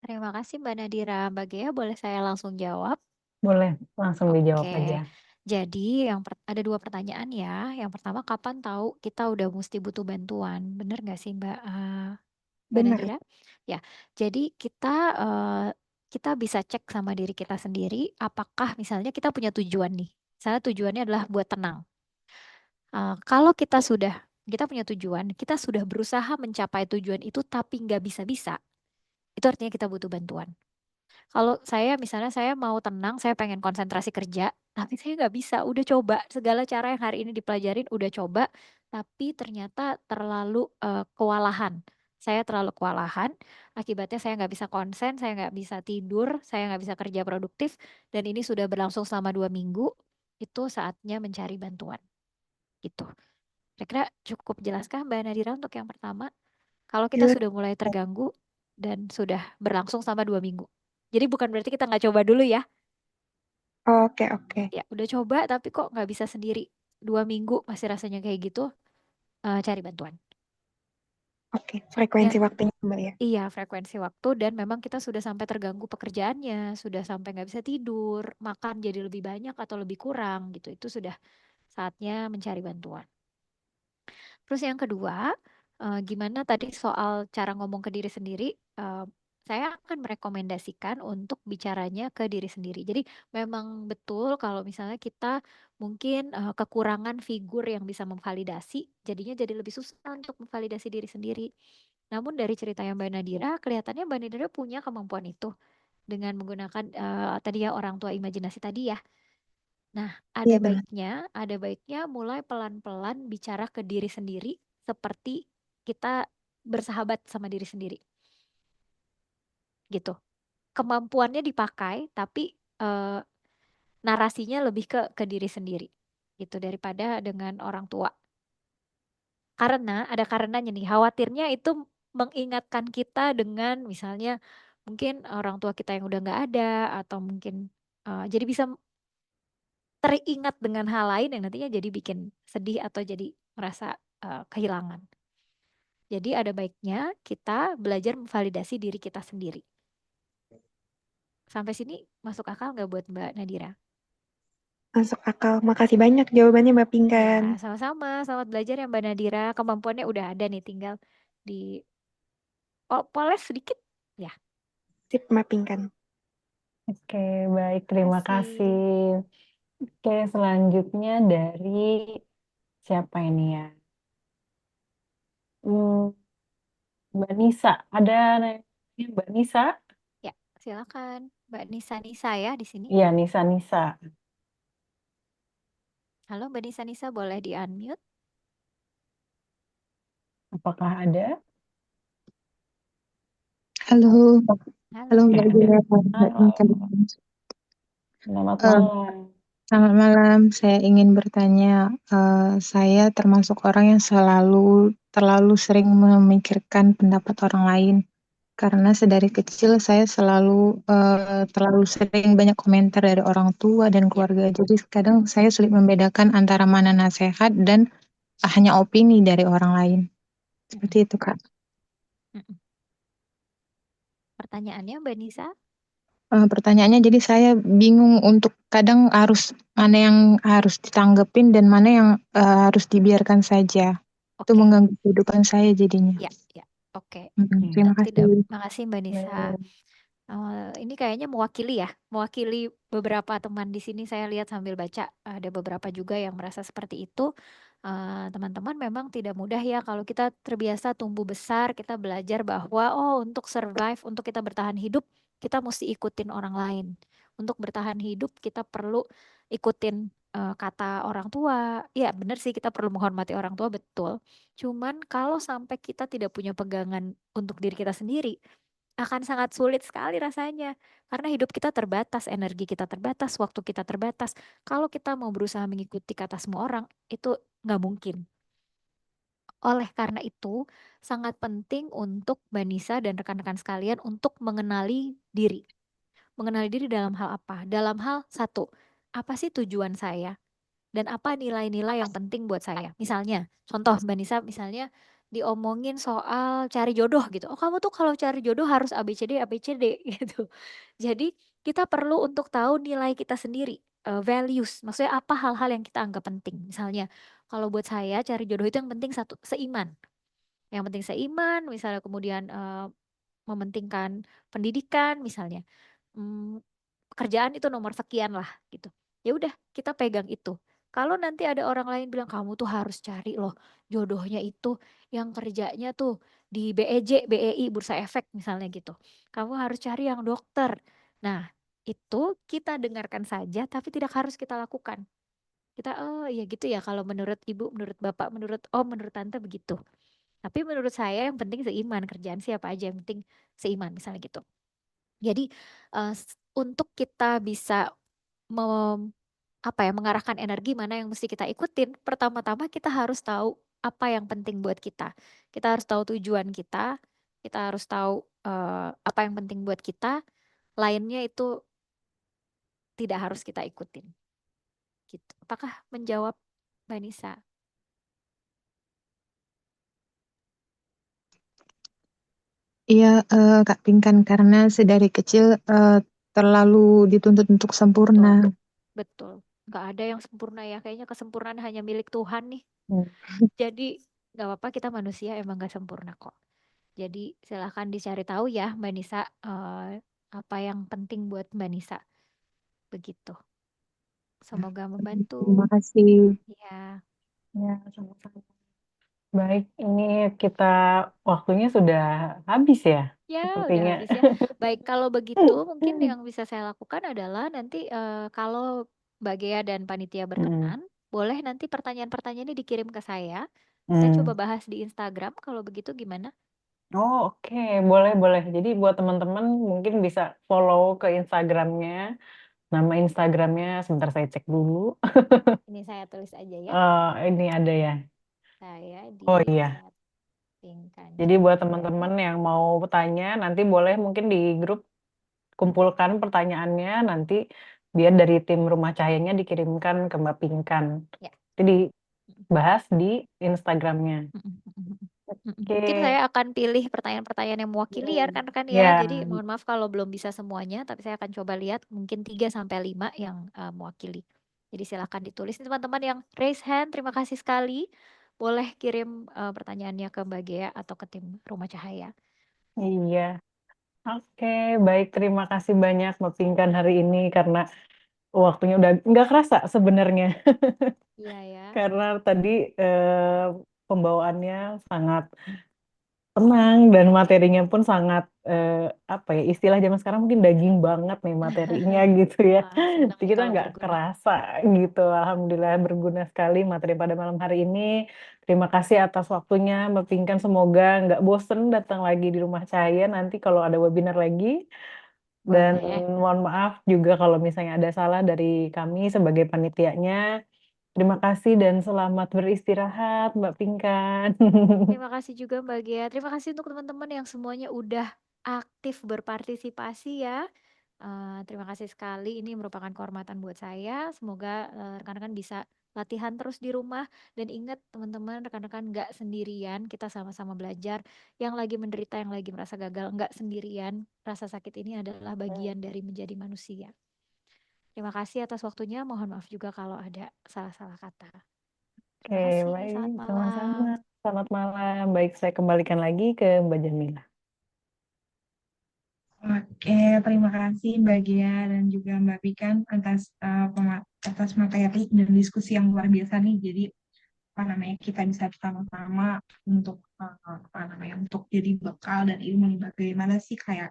Terima kasih Mbak Nadira. Mbak Gea, boleh saya langsung jawab? boleh langsung dijawab Oke, aja. jadi ada dua pertanyaan ya. Yang pertama, kapan tahu kita udah mesti butuh bantuan? Bener nggak sih Mbak Benar. Nadira? Ya, jadi kita bisa cek sama diri kita sendiri. Apakah misalnya kita punya tujuan nih? Misalnya tujuannya adalah buat tenang. Kalau kita punya tujuan, kita sudah berusaha mencapai tujuan itu tapi nggak bisa-bisa, itu artinya kita butuh bantuan. Kalau saya misalnya saya mau tenang, saya pengen konsentrasi kerja, tapi saya nggak bisa. Udah coba segala cara yang hari ini dipelajarin, udah coba, tapi ternyata terlalu kewalahan. Saya terlalu kewalahan, akibatnya saya nggak bisa konsen, saya nggak bisa tidur, saya nggak bisa kerja produktif, dan ini sudah berlangsung selama 2 minggu. Itu saatnya mencari bantuan, gitu. Kira-kira cukup jelaskah Mbak Nadira untuk yang pertama? Kalau kita Jelas. sudah mulai terganggu dan sudah berlangsung selama 2 minggu. Jadi bukan berarti kita nggak coba dulu ya. Oke, oke. Ya udah coba tapi kok nggak bisa sendiri. 2 minggu masih rasanya kayak gitu, cari bantuan. Oke, frekuensi Yang waktunya Mbak ya. iya frekuensi waktu dan memang kita sudah sampai terganggu pekerjaannya, sudah sampai nggak bisa tidur, makan jadi lebih banyak atau lebih kurang gitu. Itu sudah saatnya mencari bantuan. Terus yang kedua, gimana tadi soal cara ngomong ke diri sendiri, saya akan merekomendasikan untuk bicaranya ke diri sendiri. Jadi memang betul kalau misalnya kita mungkin, kekurangan figur yang bisa memvalidasi, jadinya jadi lebih susah untuk memvalidasi diri sendiri. Namun dari cerita yang Mbak Nadira, kelihatannya Mbak Nadira punya kemampuan itu dengan menggunakan, tadi ya orang tua imajinasi tadi ya. Nah, Iya benar. ada baiknya mulai pelan-pelan bicara ke diri sendiri seperti kita bersahabat sama diri sendiri, gitu. Kemampuannya dipakai, tapi narasinya lebih ke diri sendiri, gitu, daripada dengan orang tua. Karena ada karenanya nih, khawatirnya itu mengingatkan kita dengan misalnya mungkin orang tua kita yang udah nggak ada atau mungkin jadi bisa teringat dengan hal lain yang nantinya jadi bikin sedih atau jadi merasa, kehilangan. Jadi ada baiknya kita belajar memvalidasi diri kita sendiri. Sampai sini masuk akal nggak buat Mbak Nadira? Masuk akal. Makasih banyak jawabannya Mbak Pinkan. Ya, sama-sama. Selamat belajar ya Mbak Nadira. Kemampuannya udah ada nih, tinggal di poles sedikit. Ya, Sip Mbak Pinkan. Oke, baik, terima terima kasih. kasih. Oke, selanjutnya dari siapa ini ya? Hmm, Mbak Nisa, ada namanya Mbak Nisa? Ya, silakan Mbak Nisa Nisa ya di sini. Iya, Nisa Nisa. Halo Mbak Nisa Nisa, boleh di-unmute? Apakah ada? Halo, halo Halo. Mbak Oke, Dira, Mbak halo. Intan. Selamat Eh, malam. Selamat malam, saya ingin bertanya, saya termasuk orang yang terlalu sering memikirkan pendapat orang lain, karena sedari kecil saya terlalu sering banyak komentar dari orang tua dan Ya. keluarga, jadi kadang saya sulit membedakan antara mana nasihat dan hanya opini dari orang lain. Seperti Mm-mm. itu, Kak. Mm-mm. Pertanyaannya Mbak Nisa? Pertanyaannya jadi saya bingung untuk kadang mana yang harus ditanggepin dan mana yang harus dibiarkan saja. Itu Oke. mengganggu kehidupan saya jadinya. Ya, ya. Oke. Terima Tidak, kasih. makasih Mbak Nisa. Baik. Ini kayaknya mewakili beberapa teman di sini. Saya lihat sambil baca ada beberapa juga yang merasa seperti itu. Teman-teman memang tidak mudah ya kalau kita terbiasa tumbuh besar, kita belajar bahwa untuk survive, untuk kita bertahan hidup, kita mesti ikutin orang lain. Untuk bertahan hidup kita perlu ikutin kata orang tua. Ya benar sih kita perlu menghormati orang tua betul. Cuman kalau sampai kita tidak punya pegangan untuk diri kita sendiri, akan sangat sulit sekali rasanya. Karena hidup kita terbatas, energi kita terbatas, waktu kita terbatas. Kalau kita mau berusaha mengikuti kata semua orang, itu nggak mungkin. Oleh karena itu, sangat penting untuk Mbak Nisa dan rekan-rekan sekalian untuk mengenali diri. Mengenali diri dalam hal apa? Dalam hal satu, apa sih tujuan saya? Dan apa nilai-nilai yang penting buat saya. Misalnya, contoh Mbak Nisa misalnya diomongin soal cari jodoh gitu. Oh kamu tuh kalau cari jodoh harus ABCD, ABCD gitu. Jadi kita perlu untuk tahu nilai kita sendiri, values. Maksudnya apa hal-hal yang kita anggap penting. Misalnya, kalau buat saya cari jodoh itu yang penting satu, seiman. Yang penting seiman, misalnya kemudian mementingkan pendidikan misalnya. Hmm, Pekerjaan itu nomor sekian lah gitu. Ya udah kita pegang itu. Kalau nanti ada orang lain bilang, kamu tuh harus cari loh jodohnya itu yang kerjanya tuh di BEJ, BEI, Bursa Efek misalnya gitu. Kamu harus cari yang dokter. Nah, itu kita dengarkan saja tapi tidak harus kita lakukan. Kita, oh iya gitu ya kalau menurut ibu, menurut bapak, menurut om, menurut tante begitu. Tapi menurut saya yang penting seiman, kerjaan siapa aja yang penting seiman misalnya gitu. Jadi untuk kita bisa mengarahkan energi mana yang mesti kita ikutin, pertama-tama kita harus tahu apa yang penting buat kita. Kita harus tahu tujuan kita harus tahu apa yang penting buat kita, lainnya itu tidak harus kita ikutin. Gitu. Apakah menjawab Mbak Nisa? Iya, Kak Pinkan, karena sedari kecil terlalu dituntut untuk sempurna. Betul. Nggak ada yang sempurna ya. Kayaknya kesempurnaan hanya milik Tuhan nih. Jadi nggak apa-apa, kita manusia emang nggak sempurna kok. Jadi silahkan dicari tahu ya Mbak Nisa, apa yang penting buat Mbak Nisa. Begitu. Semoga Terima membantu. kasih. Ya, Ya, sama-sama. Baik, ini kita waktunya sudah habis ya, ya udah sepertinya. habis ya. Baik, kalau begitu mungkin yang bisa saya lakukan adalah nanti kalau Mbak Gea dan panitia berkenan, boleh nanti pertanyaan-pertanyaannya dikirim ke saya. Kita coba bahas di Instagram. Kalau begitu gimana? Oh, oke, boleh. Jadi buat teman-teman mungkin bisa follow ke Instagramnya. Nama Instagramnya sebentar saya cek dulu. Ini saya tulis aja ya. Ini ada ya. Saya di Oh iya. Pinkan Jadi buat juga. teman-teman yang mau tanya, nanti boleh mungkin di grup kumpulkan pertanyaannya, nanti biar dari tim Rumah Cahayanya dikirimkan ke Mbak Pinkan. Ya. Jadi bahas di Instagramnya. Mungkin Oke. saya akan pilih pertanyaan-pertanyaan yang mewakili ya rekan-rekan ya. Ya, Jadi mohon maaf kalau belum bisa semuanya, tapi saya akan coba lihat mungkin 3 sampai 5 yang mewakili. Jadi silahkan ditulis nih teman-teman yang raise hand. Terima kasih sekali. Boleh kirim pertanyaannya ke Mbak Gea atau ke tim Rumah Cahaya. iya. Oke, baik. Terima kasih banyak Mbak Pinkan hari ini karena waktunya udah nggak kerasa sebenarnya. Iya ya. Karena tadi pembawaannya sangat tenang dan materinya pun sangat apa ya, istilah zaman sekarang mungkin daging banget nih materinya gitu ya. Wah, senang Jadi nih kita kalau nggak berguna. kerasa gitu. Alhamdulillah berguna sekali materi pada malam hari ini. Terima kasih atas waktunya Mbak Pinkan. Semoga nggak bosen datang lagi di Rumah Cahaya nanti kalau ada webinar lagi. Dan Boleh. mohon maaf juga kalau misalnya ada salah dari kami sebagai panitianya. Terima kasih dan selamat beristirahat Mbak Pinkan. Terima kasih juga Mbak Gea. Terima kasih untuk teman-teman yang semuanya udah aktif berpartisipasi ya. Terima kasih sekali. Ini merupakan kehormatan buat saya. Semoga rekan-rekan bisa latihan terus di rumah. Dan ingat teman-teman, rekan-rekan nggak sendirian. Kita sama-sama belajar. Yang lagi menderita, yang lagi merasa gagal, nggak sendirian. Rasa sakit ini adalah bagian dari menjadi manusia. Terima kasih atas waktunya. Mohon maaf juga kalau ada salah-salah kata. Oke, Terima kasih. baik. Selamat Sama-sama. malam. Selamat malam. Baik, saya kembalikan lagi ke Mbak Jamila. Oke, terima kasih Mbak Gia dan juga Mbak Pikan atas materi dan diskusi yang luar biasa nih. Jadi kita bisa bersama-sama untuk untuk jadi bekal dan ilmu nih, bagaimana sih kayak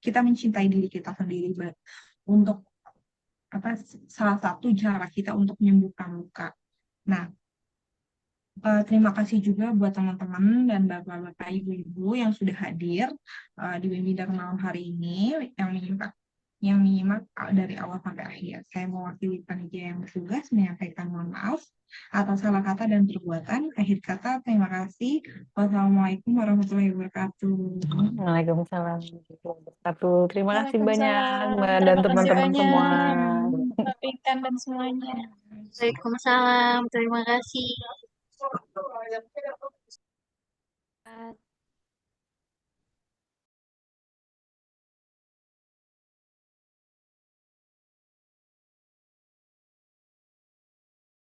kita mencintai diri kita sendiri, untuk salah satu cara kita untuk menyembuhkan luka. Nah, terima kasih juga buat teman-teman dan bapak-bapak, ibu-ibu yang sudah hadir di webinar malam hari ini, yang menyimak dari awal sampai akhir. Saya mewakili panitia yang bertugas menyampaikan mohon maaf atas salah kata dan perbuatan. Akhir kata, terima kasih. Wassalamualaikum warahmatullahi wabarakatuh. Waalaikumsalam warahmatullahi wabarakatuh. Terima kasih banyak Waalaikumsalam. Mbak dan Terima kasih teman-teman banyak semua. Mbak Pinkan dan semuanya. Waalaikumsalam. Terima kasih.